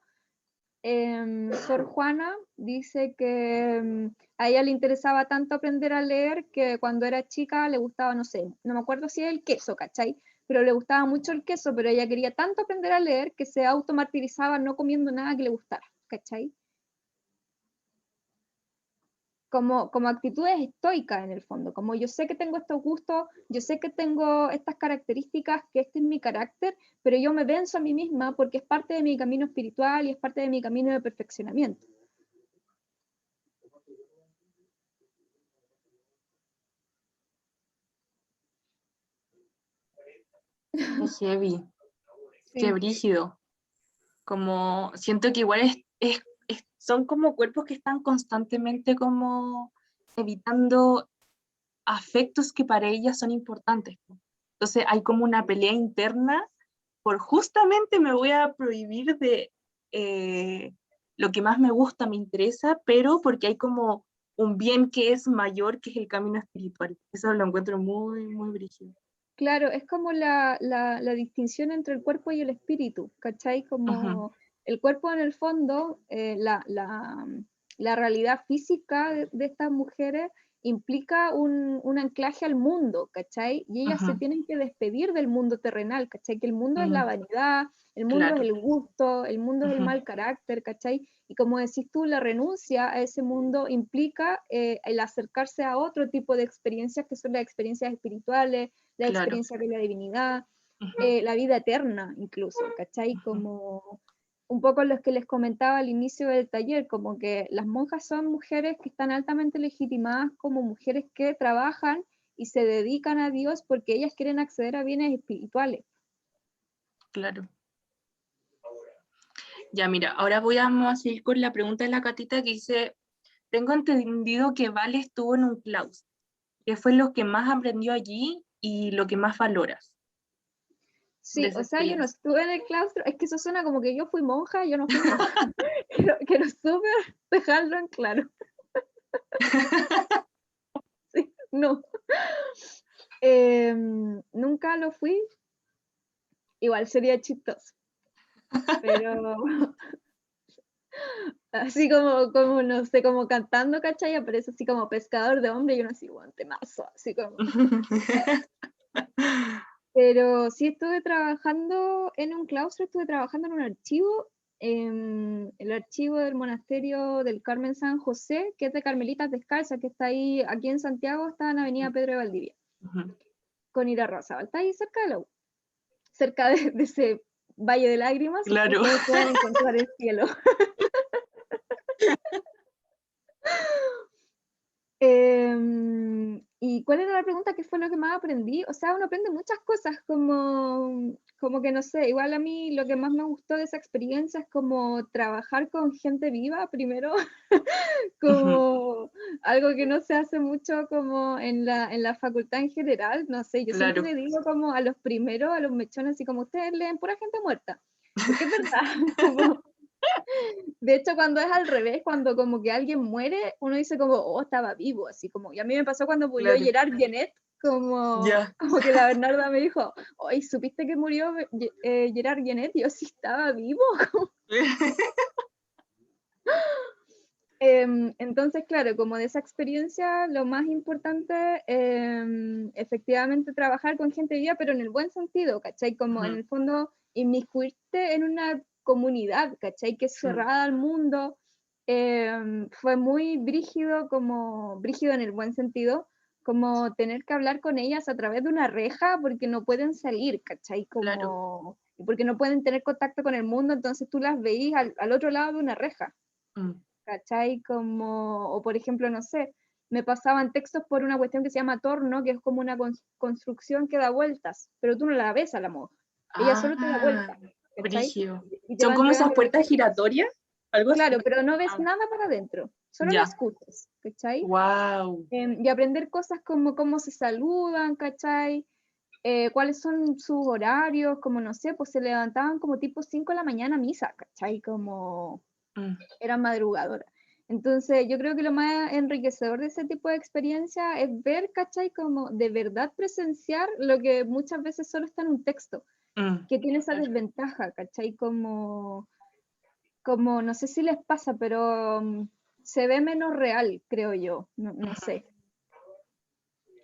Sor Juana dice que a ella le interesaba tanto aprender a leer que cuando era chica le gustaba, no sé, no me acuerdo si es el queso, ¿cachai? Pero le gustaba mucho el queso, pero ella quería tanto aprender a leer que se automartirizaba no comiendo nada que le gustara, ¿cachai? Como actitudes estoicas en el fondo, como yo sé que tengo estos gustos, yo sé que tengo estas características, que este es mi carácter, pero yo me venzo a mí misma porque es parte de mi camino espiritual y es parte de mi camino de perfeccionamiento. Qué heavy, qué Sí, brígido. Como siento que igual son como cuerpos que están constantemente como evitando afectos que para ellas son importantes. Entonces hay como una pelea interna por justamente me voy a prohibir de lo que más me gusta, me interesa, pero porque hay como un bien que es mayor, que es el camino espiritual. Eso lo encuentro muy, muy brígido. claro, es como la distinción entre el cuerpo y el espíritu, ¿cachai? Como el cuerpo en el fondo, la realidad física de estas mujeres implica un anclaje al mundo, ¿cachai? Y ellas se tienen que despedir del mundo terrenal, ¿cachai? Que el mundo es la vanidad, el mundo es Claro. el gusto, el mundo es el mal carácter, ¿cachai? Y como decís tú, la renuncia a ese mundo implica el acercarse a otro tipo de experiencias que son las experiencias espirituales, la Claro. experiencia de la divinidad, la vida eterna incluso, ¿cachai? Como un poco los que les comentaba al inicio del taller, como que las monjas son mujeres que están altamente legitimadas como mujeres que trabajan y se dedican a Dios porque ellas quieren acceder a bienes espirituales. Claro. Ya, mira, ahora vamos a seguir con la pregunta de la Catita que dice, tengo entendido que Vale estuvo en un claustro. ¿Qué fue lo que más aprendió allí y lo que más valoras de Sí, esa o sea, yo no experiencia? estuve en el claustro, es que eso suena como que yo fui monja, yo no fui monja. Quiero súper dejarlo en claro. Sí, no. Nunca lo fui, igual sería chistoso, pero así como, no sé, como cantando, ¿cachai? Aparece así como pescador de hombre y uno así, guante mazo, así como. Pero sí estuve trabajando en un claustro, estuve trabajando en un archivo, el archivo del monasterio del Carmen San José, que es de Carmelitas Descalzas, que está ahí, aquí en Santiago, está en Avenida Pedro de Valdivia, con Irarrázaval, está ahí cerca de la U, cerca de ese valle de lágrimas, Claro. ustedes pueden encontrar el cielo. ¿Y cuál era la pregunta? ¿Qué fue lo que más aprendí? O sea, uno aprende muchas cosas, como que no sé, igual a mí lo que más me gustó de esa experiencia es como trabajar con gente viva primero, como algo que no se hace mucho como en la facultad en general, no sé, yo siempre Claro. le digo como a los primeros, a los mechones, así como ustedes leen pura gente muerta, porque es verdad, como de hecho, cuando es al revés, cuando como que alguien muere, uno dice como, oh, estaba vivo, así como, y a mí me pasó cuando murió Claro. Gerard Genet, como, Ya. como que la Bernarda me dijo, oye, ¿supiste que murió Gerard Genet? Y yo sí estaba vivo. Entonces, claro, como de esa experiencia, lo más importante, efectivamente, trabajar con gente viva, pero en el buen sentido, ¿cachai? Como en el fondo, inmiscuirte en una comunidad, ¿cachai? Que es cerrada al mundo. Fue muy brígido, como brígido en el buen sentido, como tener que hablar con ellas a través de una reja porque no pueden salir, ¿cachai? Claro. Como, porque no pueden tener contacto con el mundo, entonces tú las veís al otro lado de una reja. ¿Cachai? Como, o por ejemplo, no sé, me pasaban textos por una cuestión que se llama torno, que es como una construcción que da vueltas, pero tú no la ves a la monja, ella solo te da vueltas, ¿cachai? Brígido. Y te ¿Son va como esas entregando, puertas giratorias? ¿Algo así? claro, pero no ves Ah, nada para adentro, solo la ya. escuchas, ¿cachai? Wow. Y aprender cosas como cómo se saludan, ¿cachai? Cuáles son sus horarios, como no sé, pues se levantaban como tipo 5 de la mañana a misa, ¿cachai? Como eran madrugadoras. Entonces, yo creo que lo más enriquecedor de ese tipo de experiencia es ver, ¿cachai? Como de verdad presenciar lo que muchas veces solo está en un texto, que tiene esa desventaja, ¿cachai? Como como, no sé si les pasa, pero se ve menos real, creo yo, no sé.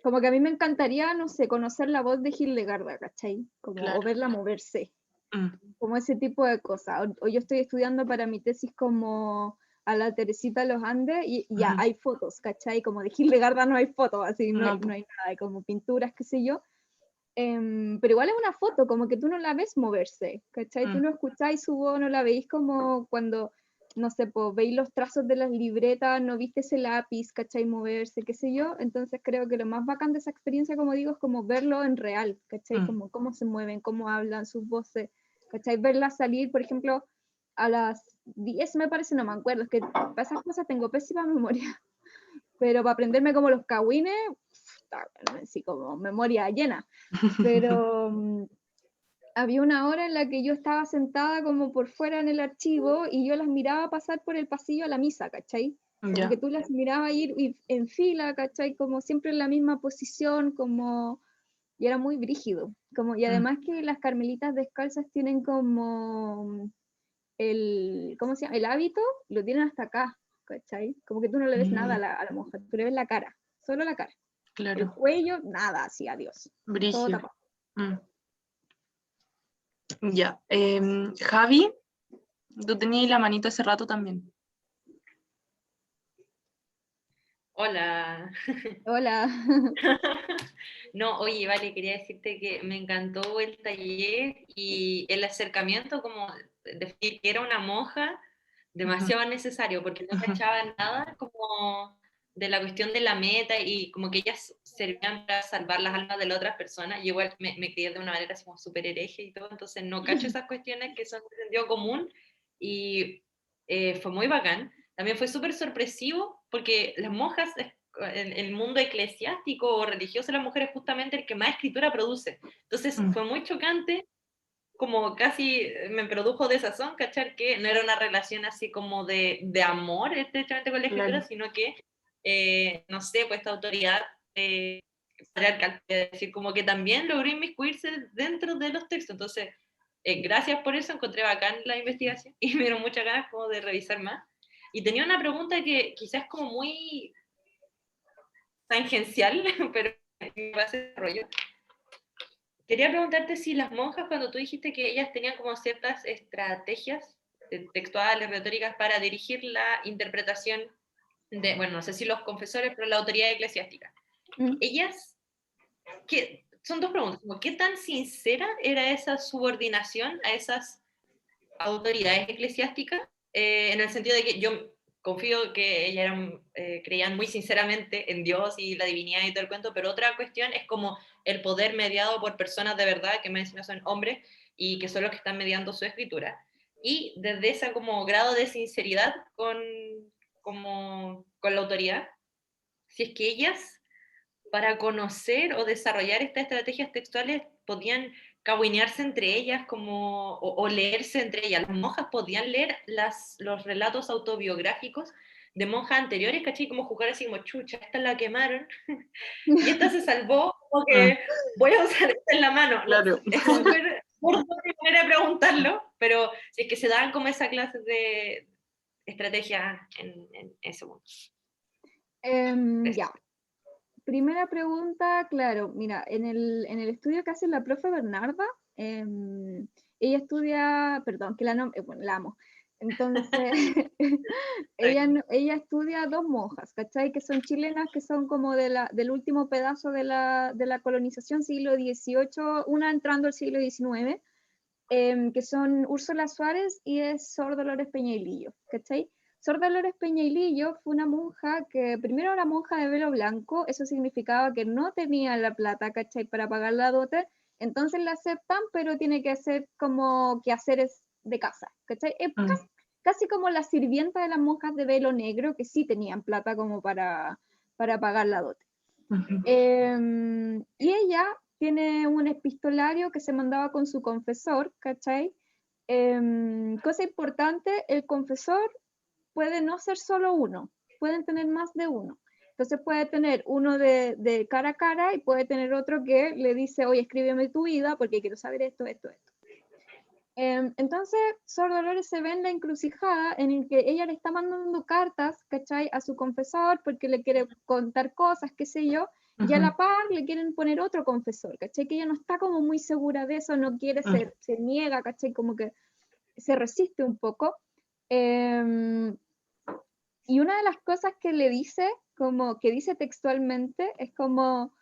Como que a mí me encantaría, no sé, conocer la voz de Hildegarda, ¿cachai? Como, Claro. o verla moverse, Mm, como ese tipo de cosas. O yo estoy estudiando para mi tesis como a la Teresita de los Andes y ya ujú. hay fotos, ¿cachai? Como de Hildegarda no hay fotos, así no, No, no hay nada, hay como pinturas, qué sé yo. Pero igual es una foto, como que tú no la ves moverse, ¿cachai? Tú Mm. no escucháis su voz, no la veis como cuando, no sé, pues veis los trazos de las libretas, no viste ese lápiz, ¿cachai? Moverse, qué sé yo. Entonces creo que lo más bacán de esa experiencia, como digo, es como verlo en real, ¿cachai? Mm. Como cómo se mueven, cómo hablan, sus voces, ¿cachai? Verla salir, por ejemplo, a las 10 me parece, no me acuerdo, es que para esas cosas tengo pésima memoria, pero para aprenderme como los cagüines, así como memoria llena. Pero había una hora en la que yo estaba sentada como por fuera en el archivo y yo las miraba pasar por el pasillo a la misa, ¿cachai? Como Ya. que tú las mirabas ir en fila, ¿cachai? Como siempre en la misma posición, como... Y era muy brígido. Como, y Mm. además que las carmelitas descalzas tienen como el, ¿cómo se llama? El hábito, lo tienen hasta acá, ¿cachai? Como que tú no le ves nada a Mm, la monja, tú le ves la cara, solo la cara. El claro, cuello, nada, así, adiós. Todo brígido. tapado. Mm. Ya. Javi, tú tenías la manito hace rato también. Hola. Hola. No, oye, vale, quería decirte que me encantó el taller y el acercamiento, como decir que era una monja, demasiado necesario, porque no Ujú. cachaba nada como de la cuestión de la meta y como que ellas servían para salvar las almas de las otras personas. Y igual me crié de una manera así como súper hereje y todo, entonces no cacho esas cuestiones que son de sentido común y fue muy bacán. También fue súper sorpresivo porque las monjas en el mundo eclesiástico o religioso, la mujer es justamente el que más escritura produce. Entonces Mm. fue muy chocante, como casi me produjo desazón, cachar que no era una relación así como de amor estrechamente con la escritura, Claro. sino que, no sé, pues esta autoridad patriarcal, es decir, como que también logró inmiscuirse dentro de los textos. Entonces, gracias por eso, encontré bacán la investigación y me dieron muchas ganas como de revisar más. Y tenía una pregunta que quizás como muy tangencial, pero me va a hacer rollo. Quería preguntarte si las monjas, cuando tú dijiste que ellas tenían como ciertas estrategias textuales, retóricas, para dirigir la interpretación de, bueno, no sé si los confesores, pero la autoridad eclesiástica, ellas, son dos preguntas, como, ¿qué tan sincera era esa subordinación a esas autoridades eclesiásticas? En el sentido de que yo confío que ellas eran, creían muy sinceramente en Dios y la divinidad y todo el cuento, pero otra cuestión es como el poder mediado por personas de verdad, que me encima son hombres, y que son los que están mediando su escritura. Y desde ese como grado de sinceridad con la autoridad, si es que ellas, para conocer o desarrollar estas estrategias textuales, podían cahuinearse entre ellas como, o leerse entre ellas. Las monjas podían leer los relatos autobiográficos de monjas anteriores, ¿cachai? Como jugar así como, chucha, esta la quemaron y esta se salvó, como Mm, que voy a usar esta en la mano. claro. Es súper burdo mi manera de preguntarlo, pero si es que se dan como esa clase de estrategia en ese mundo. Ya. Primera pregunta, claro, mira, en el estudio que hace la profe Bernarda, ella estudia, perdón, que bueno, la amo. Entonces, ella estudia dos monjas, ¿cachai? Que son chilenas, que son como del último pedazo de la colonización siglo XVIII, una entrando al siglo XIX, que son Úrsula Suárez y es Sor Dolores Peñailillo, ¿cachai? Sor Dolores Peñailillo fue una monja que primero era monja de velo blanco, eso significaba que no tenía la plata, ¿cachai? Para pagar la dote, entonces la aceptan, pero tiene que hacer como quehaceres de casa, ¿cachai? Mm, Casi como la sirvienta de las monjas de velo negro, que sí tenían plata como para pagar la dote. ujú. Y ella tiene un epistolario que se mandaba con su confesor, ¿cachai? Cosa importante, el confesor puede no ser solo uno, pueden tener más de uno. Entonces puede tener uno de cara a cara y puede tener otro que le dice, oye, escríbeme tu vida porque quiero saber esto, esto, esto. Entonces, Sor Dolores se ve en la encrucijada en el que ella le está mandando cartas, ¿cachai? A su confesor porque le quiere contar cosas, qué sé yo, y a la par le quieren poner otro confesor, ¿cachai? Que ella no está como muy segura de eso, no quiere ser, se niega, ¿cachai? Como que se resiste un poco. Y una de las cosas que le dice, como que dice textualmente, es como,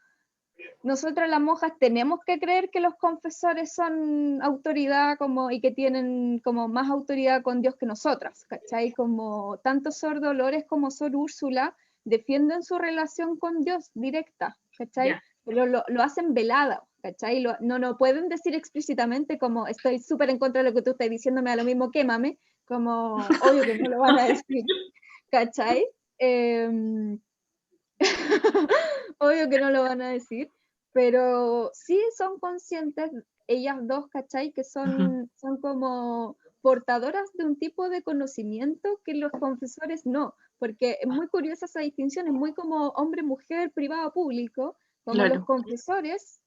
nosotras las monjas tenemos que creer que los confesores son autoridad como, y que tienen como más autoridad con Dios que nosotras, ¿cachai? Como tanto Sor Dolores como Sor Úrsula defienden su relación con Dios directa, ¿cachai? Ya. Pero lo hacen velada, ¿cachai? No pueden decir explícitamente como estoy súper en contra de lo que tú estás diciendo, me da lo mismo, quémame, como obvio que no lo van a decir, ¿cachai? Obvio que no lo van a decir, pero sí son conscientes ellas dos, ¿cachai? Que son como portadoras de un tipo de conocimiento que los confesores no, porque es muy curiosa esa distinción, es muy como hombre-mujer, privado-público, como los Claro. confesores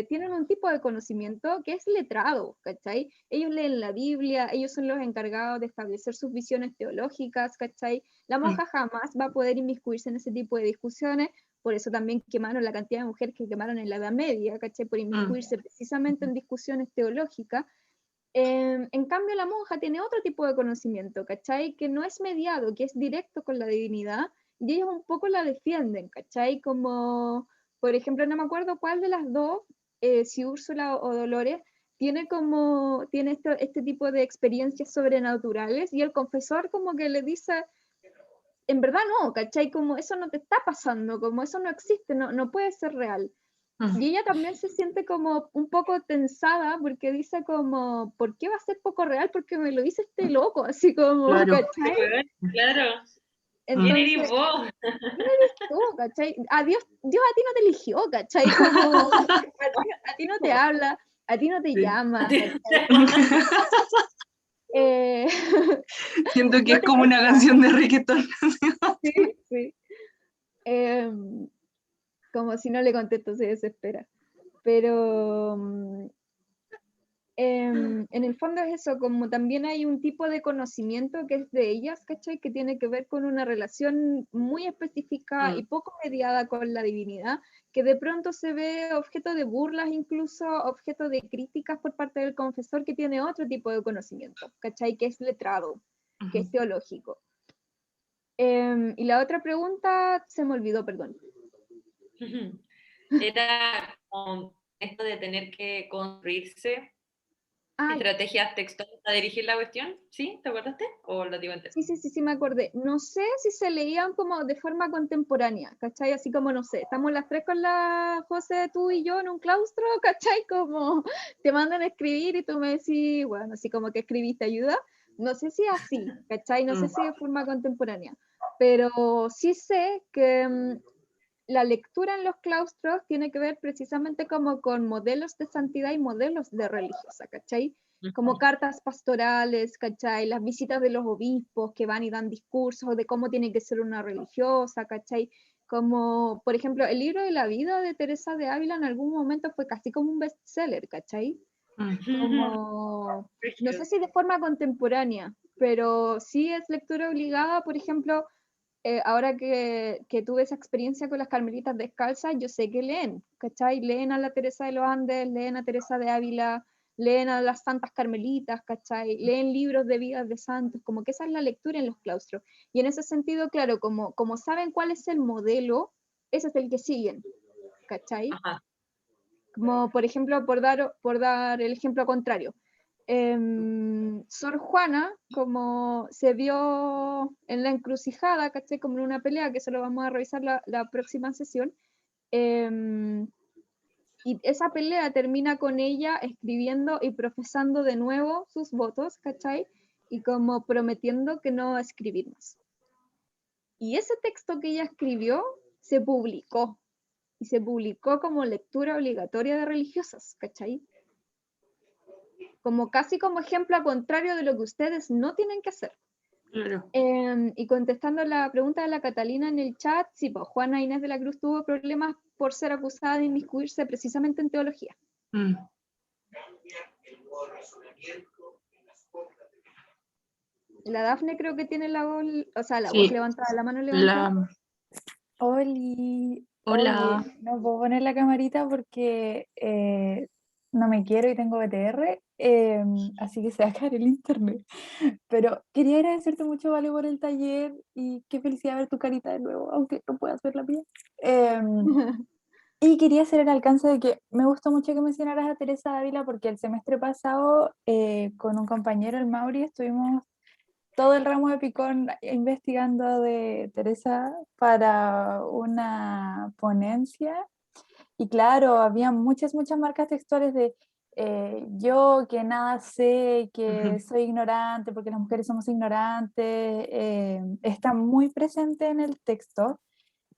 tienen un tipo de conocimiento que es letrado, ¿cachai? Ellos leen la Biblia, ellos son los encargados de establecer sus visiones teológicas, ¿cachai? La monja jamás va a poder inmiscuirse en ese tipo de discusiones, por eso también quemaron la cantidad de mujeres que quemaron en la Edad Media, ¿cachai? Por inmiscuirse precisamente en discusiones teológicas. En cambio, la monja tiene otro tipo de conocimiento, ¿cachai? Que no es mediado, que es directo con la divinidad, y ellos un poco la defienden, ¿cachai? Como, por ejemplo, no me acuerdo cuál de las dos, si Úrsula o Dolores, tiene este tipo de experiencias sobrenaturales, y el confesor como que le dice, en verdad no, ¿cachai? Como eso no te está pasando, como eso no existe, no puede ser real. Y ella también se siente como un poco tensada porque dice como, ¿por qué va a ser poco real? Porque me lo dice este loco, así como, Claro. ¿cachai? Claro. ¿Quién Entonces, eres vos? ¿quién eres tú, cachai? Dios a ti no te eligió, ¿cachai? Como, a ti no te habla, a ti no te Sí. llama, ¿cachai? Eh, Siento que no es te como una pesca. canción de reggaetón. Sí, sí. Como si no le contesto se desespera. Pero en el fondo es eso, como también hay un tipo de conocimiento que es de ellas, ¿cachai? Que tiene que ver con una relación muy específica y poco mediada con la divinidad, que de pronto se ve objeto de burlas, incluso objeto de críticas por parte del confesor que tiene otro tipo de conocimiento, ¿cachai? Que es letrado, que es teológico. Y la otra pregunta se me olvidó, perdón. Era como esto de tener que construirse Ah, estrategias textuales para dirigir la cuestión, ¿sí? ¿Te acordaste? ¿O lo digo entero? sí, me acordé. No sé si se leían como de forma contemporánea, ¿cachai? Así como, no sé, estamos las tres con la José, tú y yo en un claustro, ¿cachai? Como te mandan a escribir y tú me decís, bueno, así como que escribiste ayuda. No sé si así, ¿cachai? No sé si de forma contemporánea, pero sí sé que la lectura en los claustros tiene que ver precisamente como con modelos de santidad y modelos de religiosa, ¿cachai? Como cartas pastorales, ¿cachai? Las visitas de los obispos que van y dan discursos de cómo tiene que ser una religiosa, ¿cachai? Como, por ejemplo, el libro de la vida de Teresa de Ávila en algún momento fue casi como un bestseller, ¿cachai? Como, no sé si de forma contemporánea, pero sí es lectura obligada, por ejemplo, ahora que tuve esa experiencia con las carmelitas descalzas, yo sé que leen, ¿cachai? Leen a la Teresa de los Andes, leen a Teresa de Ávila, leen a las santas carmelitas, ¿cachai? Leen libros de vidas de santos, como que esa es la lectura en los claustros. Y en ese sentido, claro, como saben cuál es el modelo, ese es el que siguen, ¿cachai? Ajá. Como por ejemplo, por dar el ejemplo contrario, Sor Juana, como se vio en la encrucijada, ¿cachai? Como en una pelea, que eso lo vamos a revisar la próxima sesión, y esa pelea termina con ella escribiendo y profesando de nuevo sus votos, ¿cachai? Y como prometiendo que no va a escribir más. Y ese texto que ella escribió se publicó, y se publicó como lectura obligatoria de religiosas, ¿cachai? Como casi como ejemplo a contrario de lo que ustedes no tienen que hacer. Claro. Y contestando la pregunta de la Catalina en el chat, sí, pues Juana Inés de la Cruz tuvo problemas por ser acusada de inmiscuirse precisamente en teología. La Dafne creo que tiene la voz, o sea, la voz Sí, levantada, la mano levantada. Oli, hola. oye, no puedo poner la camarita porque no me quiero y tengo BTR, así que se va a caer el internet. Pero quería agradecerte mucho, Vale, por el taller y qué felicidad ver tu carita de nuevo, aunque no puedas ver la mía. Y quería hacer el alcance de que me gustó mucho que mencionaras a Teresa Dávila porque el semestre pasado con un compañero, el Mauri, estuvimos todo el ramo de Picón investigando de Teresa para una ponencia. Y claro, había muchas, muchas marcas textuales de yo que nada sé, que soy ignorante, porque las mujeres somos ignorantes, está muy presente en el texto.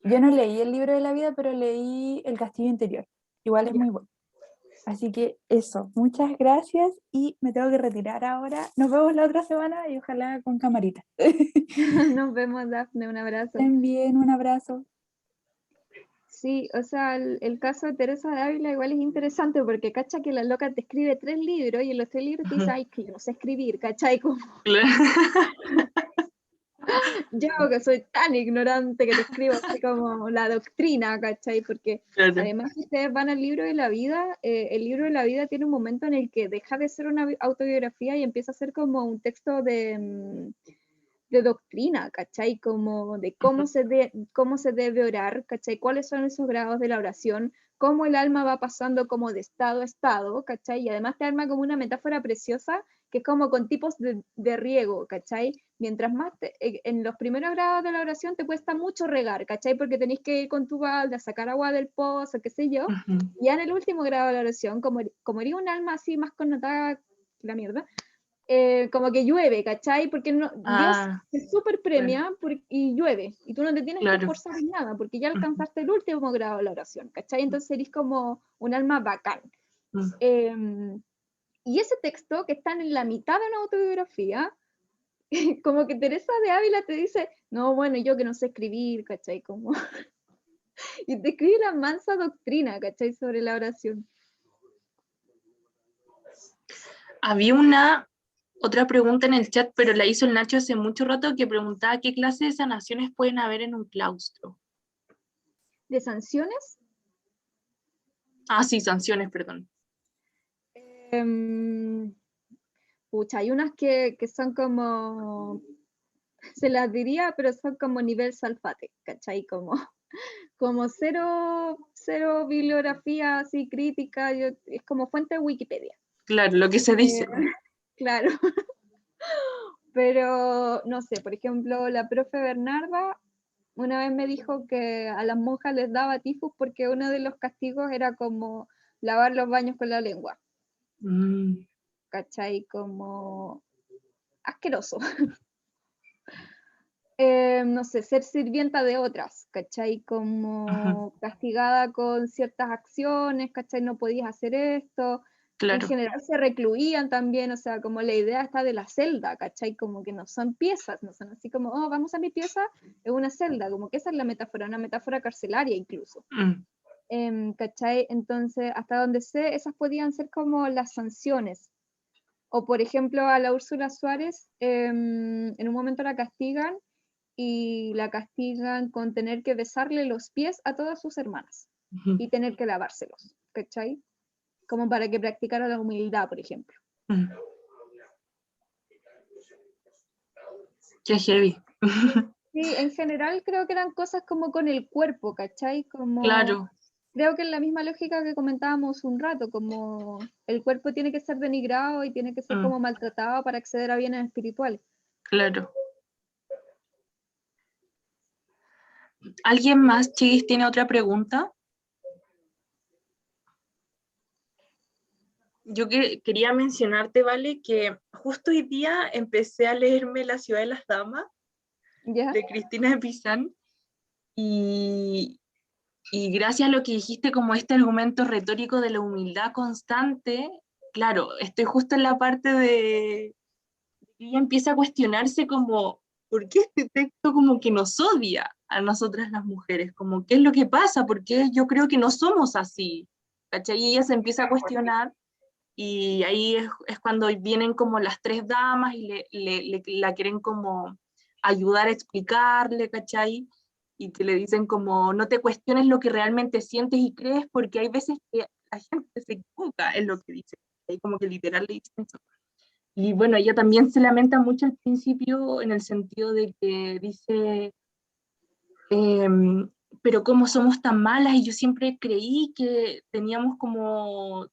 Yo no leí el libro de la vida, pero leí El Castillo Interior. Igual es muy bueno. Así que eso, muchas gracias y me tengo que retirar ahora. Nos vemos la otra semana y ojalá con camarita. Nos vemos, Dafne, un abrazo. Estén bien, un abrazo. Sí, o sea, el caso de Teresa de Ávila igual es interesante porque cacha que la loca te escribe 3 libros y en los 3 libros te dice, ay, que yo no sé escribir, ¿cachai? Como yo que soy tan ignorante que te escribo así como la doctrina, ¿cachai? Porque Claro. además si ustedes van al libro de la vida, el libro de la vida tiene un momento en el que deja de ser una autobiografía y empieza a ser como un texto de doctrina, ¿cachai? Como de cómo se debe orar, ¿cachai? ¿Cuáles son esos grados de la oración? Cómo el alma va pasando como de estado a estado, ¿cachai? Y además te arma como una metáfora preciosa que es como con tipos de riego, ¿cachai? Mientras más en los primeros grados de la oración te cuesta mucho regar, ¿cachai? Porque tenéis que ir con tu balde a sacar agua del pozo, qué sé yo. Y ya en el último grado de la oración, como eres un alma así más connotada que la mierda, como que llueve, ¿cachai? Porque Dios se super premia y llueve, y tú no te tienes que esforzar en nada, porque ya alcanzaste el último grado de la oración, ¿cachai? Entonces eres como un alma bacán. Y ese texto, que está en la mitad de una autobiografía, como que Teresa de Ávila te dice, no, bueno, yo que no sé escribir, ¿cachai? Como... y te escribe la mansa doctrina, ¿cachai? Sobre la oración. Había otra pregunta en el chat, pero la hizo el Nacho hace mucho rato, que preguntaba qué clase de sanaciones pueden haber en un claustro. ¿De sanciones? Ah, sí, sanciones, perdón. Pucha, hay unas que son como, se las diría, pero son como nivel Salfate, ¿cachai? Como cero bibliografía así crítica, es como fuente de Wikipedia. Claro, lo que se dice. Claro. Pero, no sé, por ejemplo, la profe Bernarda una vez me dijo que a las monjas les daba tifus porque uno de los castigos era como lavar los baños con la lengua. ¿Cachai? Como asqueroso. No sé, ser sirvienta de otras, ¿cachai? Como castigada con ciertas acciones, ¿cachai? No podías hacer esto. Claro. En general se recluían también, o sea, como la idea está de la celda, ¿cachai? Como que no son piezas, no son así como, oh, vamos a mi pieza, es una celda, como que esa es la metáfora, una metáfora carcelaria incluso. ¿Cachai? Entonces, hasta donde sé, esas podían ser como las sanciones. O, por ejemplo, a la Úrsula Suárez, en un momento la castigan y la castigan con tener que besarle los pies a todas sus hermanas y tener que lavárselos, ¿cachai? Como para que practicara la humildad, por ejemplo. Qué heavy. Sí, en general creo que eran cosas como con el cuerpo, ¿cachai? Como, claro. Creo que en la misma lógica que comentábamos un rato, como el cuerpo tiene que ser denigrado y tiene que ser como maltratado para acceder a bienes espirituales. Claro. ¿Alguien más, Chiquis, tiene otra pregunta? Yo quería mencionarte, Vale, que justo hoy día empecé a leerme La ciudad de las damas, ¿Ya? de Cristina de Pizan, y gracias a lo que dijiste, como este argumento retórico de la humildad constante, claro, estoy justo en la parte de que ella empieza a cuestionarse como, ¿por qué este texto como que nos odia a nosotras las mujeres? Como, ¿qué es lo que pasa? Porque yo creo que no somos así, ¿cachai? Y ella se empieza a cuestionar y ahí es cuando vienen como las tres damas y la quieren como ayudar a explicarle, ¿cachai? Y que le dicen como, no te cuestiones lo que realmente sientes y crees, porque hay veces que la gente se equivoca en lo que dice, y como que literal le dicen eso. Y bueno, ella también se lamenta mucho al principio en el sentido de que dice, pero cómo somos tan malas, y yo siempre creí que teníamos como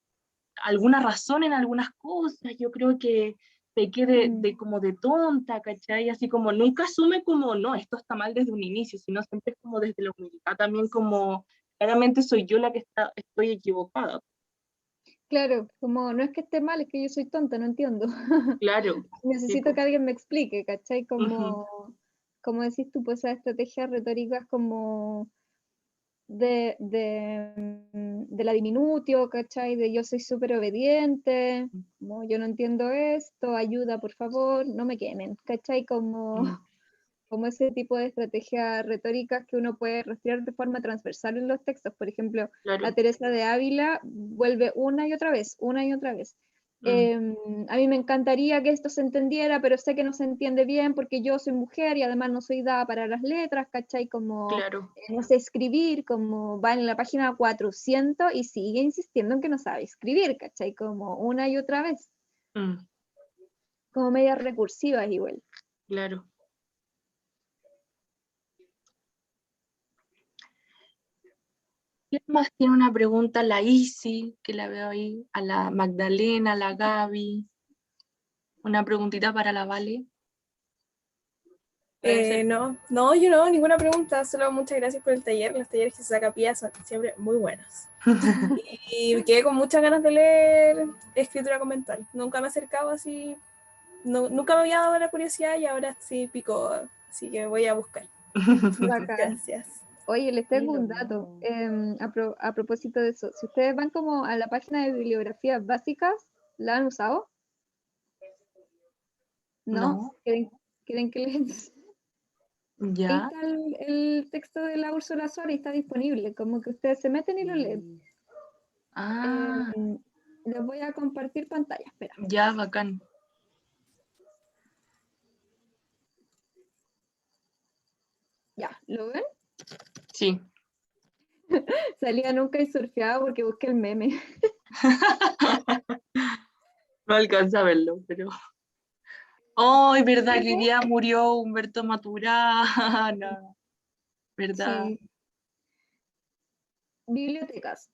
alguna razón en algunas cosas, yo creo que pequé como de tonta, ¿cachai? Así como nunca asume como, no, esto está mal desde un inicio, sino siempre es como desde la humildad, también como, claramente soy yo la que estoy equivocada. Claro, como no es que esté mal, es que yo soy tonta, no entiendo. Claro. Necesito Sí, que alguien me explique, ¿cachai? ujú, Como decís tú, pues esas estrategias retóricas como de la diminutio, ¿cachai? De yo soy súper obediente, como yo no entiendo esto, ayuda, por favor, no me quemen, ¿cachai? Como ese tipo de estrategias retóricas que uno puede rastrear de forma transversal en los textos. Por ejemplo, la claro. Teresa de Ávila vuelve una y otra vez, una y otra vez. Mm, A mí me encantaría que esto se entendiera, pero sé que no se entiende bien porque yo soy mujer y además no soy dada para las letras, ¿cachai? Como claro. no sé escribir, como va en la página 400 y sigue insistiendo en que no sabe escribir, ¿cachai? Como una y otra vez, Mm, como medias recursivas igual. claro. ¿Quién más tiene una pregunta? La Isi, que la veo ahí, a la Magdalena, a la Gaby. Una preguntita para la Vale. No, yo no, ninguna pregunta, solo muchas gracias por el taller. Los talleres que se saca Pía son siempre muy buenos. Y quedé con muchas ganas de leer escritura conventual. Nunca me he acercado así, nunca me había dado la curiosidad y ahora sí picó, así que voy a buscar. Bacán. Gracias. Oye, les Sí, tengo lo un dato mismo. a propósito de eso. Si ustedes van como a la página de bibliografías básicas, ¿la han usado? ¿No? No, ¿Quieren que les... Ahí ya. está el texto de la Úrsula Suárez, está disponible, como que ustedes se meten y lo leen. Ah, Les voy a compartir pantalla, espera. ya, bacán. Ya, ¿lo ven? Sí. Salía nunca y surfeaba porque busqué el meme. No alcanza a verlo, pero. ¡Ay, verdad que hoy Meme, día murió Humberto Maturana! ¿Verdad? sí. Bibliotecas.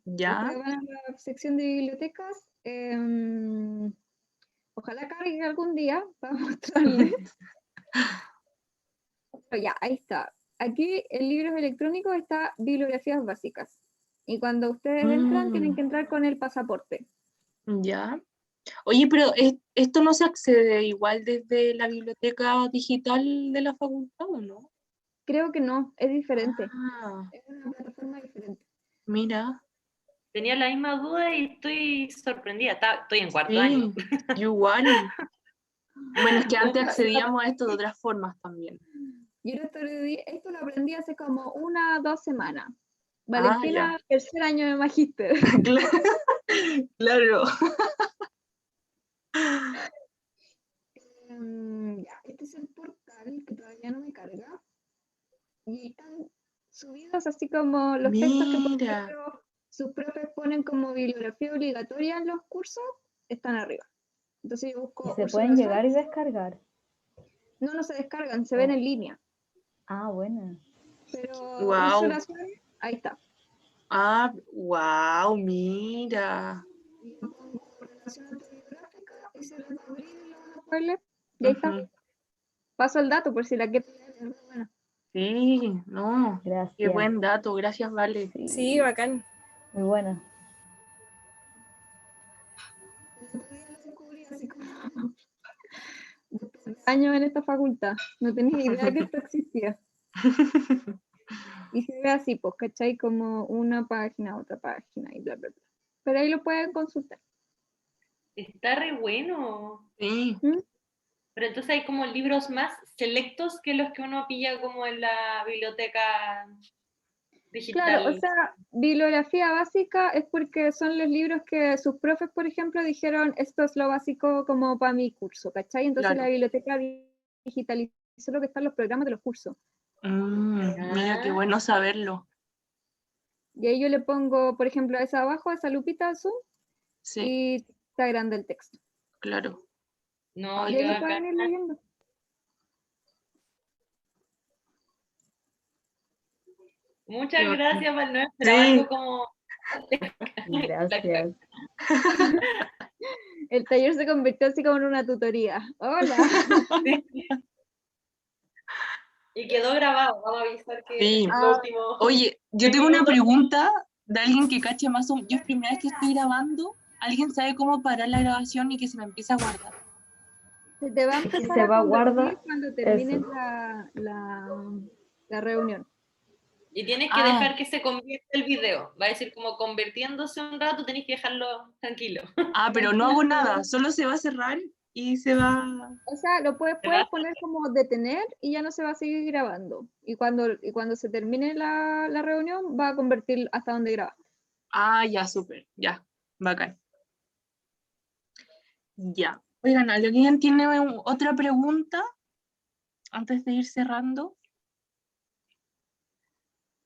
¿Ya? Ustedes van a la sección de bibliotecas. Ojalá cargue algún día para mostrarles. Pero ya, ahí está. Aquí en libros electrónicos está bibliografías básicas. Y cuando ustedes entran, tienen Mm, que entrar con el pasaporte. ya. Oye, pero esto no se accede igual desde la biblioteca digital de la facultad, ¿o no? Creo que no, es diferente. Ah, Es una plataforma diferente. mira. Tenía la misma duda y estoy sorprendida. Estoy en cuarto año. Sí, yo igual. Bueno, es que antes Yo accedíamos a esto de otras formas también. esto lo aprendí hace como 1 o 2 semanas. Ah, ya. Valentina, tercer año de magíster. Claro. Ya, este es el portal que todavía no me carga. Y están subidos así como los textos que, por Mira. ejemplo, sus profes ponen como bibliografía obligatoria en los cursos, están arriba. Entonces yo ¿Y busco se Úrsula pueden llegar y Suárez. descargar? No, no se descargan, se ven Oh. en línea. Ah, bueno. Pero Wow. Úrsula Suárez, ahí está. Ah, wow, mira. Y yo pongo relación autobiográfica y se les va a abrir y lo van a poder leer. Y ahí está. Ujú. Paso el dato por si la quieren leer. Es muy bueno. Sí, no. Qué Gracias. buen dato. Gracias, Vale. Sí, Sí, bacán. muy bueno. El otro día lo descubrí así como después de años en esta facultad. No tenía idea que esto existía. Y se ve así, pues, ¿cachai? Como una página, otra página y bla, bla, bla. Pero ahí lo pueden consultar. Está re bueno. Sí, ¿Mm? Pero entonces hay como libros más selectos que los que uno pilla como en la biblioteca. digital. Claro, o sea, bibliografía básica es porque son los libros que sus profes, por ejemplo, dijeron, esto es lo básico como para mi curso, ¿cachai? Entonces Claro. la biblioteca digitalizó lo que están los programas de los cursos. Mira, qué bueno saberlo. Y ahí yo le pongo, por ejemplo, esa abajo, esa lupita zoom, Sí, y está grande el texto. claro. No, Ay, Y qué ahí lo bacán. pueden ir leyendo. Muchas Qué bacán. gracias, Val, no esperaba Sí. algo como... Gracias. El taller se convirtió así como en una tutoría. Hola. Y quedó grabado, vamos a avisar que Sí. lo último... Oye, yo tengo una pregunta de alguien que cache más o menos. Yo es primera vez que estoy grabando. ¿Alguien sabe cómo parar la grabación y que se me empiece a guardar? Se te va a Si empezar se a va a convertir guardar, cuando termines eso. la reunión. Y tienes que Ah. dejar que se convierta el video. Va a decir como convirtiéndose un rato, tenés que dejarlo tranquilo. Ah, pero no hago nada. Solo se va a cerrar y se va... O sea, lo puedes Te va a- poner como detener y ya no se va a seguir grabando. Y cuando se termine la reunión, va a convertir hasta donde graba. Ah, ya, súper. Ya, bacán. Ya. Oigan, ¿alguien tiene otra pregunta antes de ir cerrando?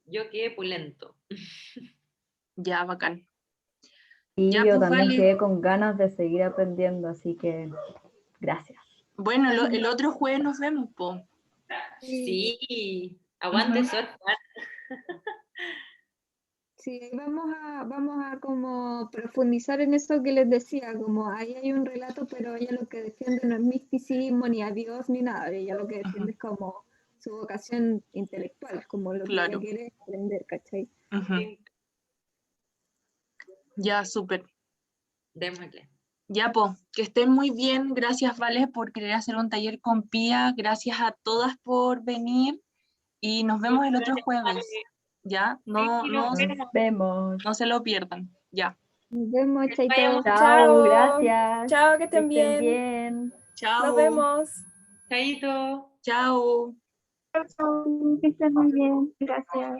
Yo quedé pulento. Ya, bacán. Y Ya, yo pues, también vale. quedé con ganas de seguir aprendiendo, así que gracias. Bueno, el otro jueves nos vemos, po. Sí, aguante Ujú. Sor Juan. Sí, vamos a como profundizar en eso que les decía, como ahí hay un relato, pero ella lo que defiende no es misticismo, ni a Dios, ni nada, ella lo que defiende es como su vocación intelectual, como lo que Claro. ella quiere aprender, ¿cachai? Ujú. Ya, súper. Démosle. Ya, po, que estén muy bien. Gracias, Vale, por querer hacer un taller con Pía. Gracias a todas por venir. Y nos vemos el otro jueves. ¿Ya? No, Sí, no, nos Nos vemos. vemos. no se lo pierdan. Ya. Nos vemos, Que chaito. vayamos. Chao, Chao. gracias. Chao, que Que estén estén bien. bien. Chao. Nos vemos. Chaito. Chao. Que estén muy bien, gracias.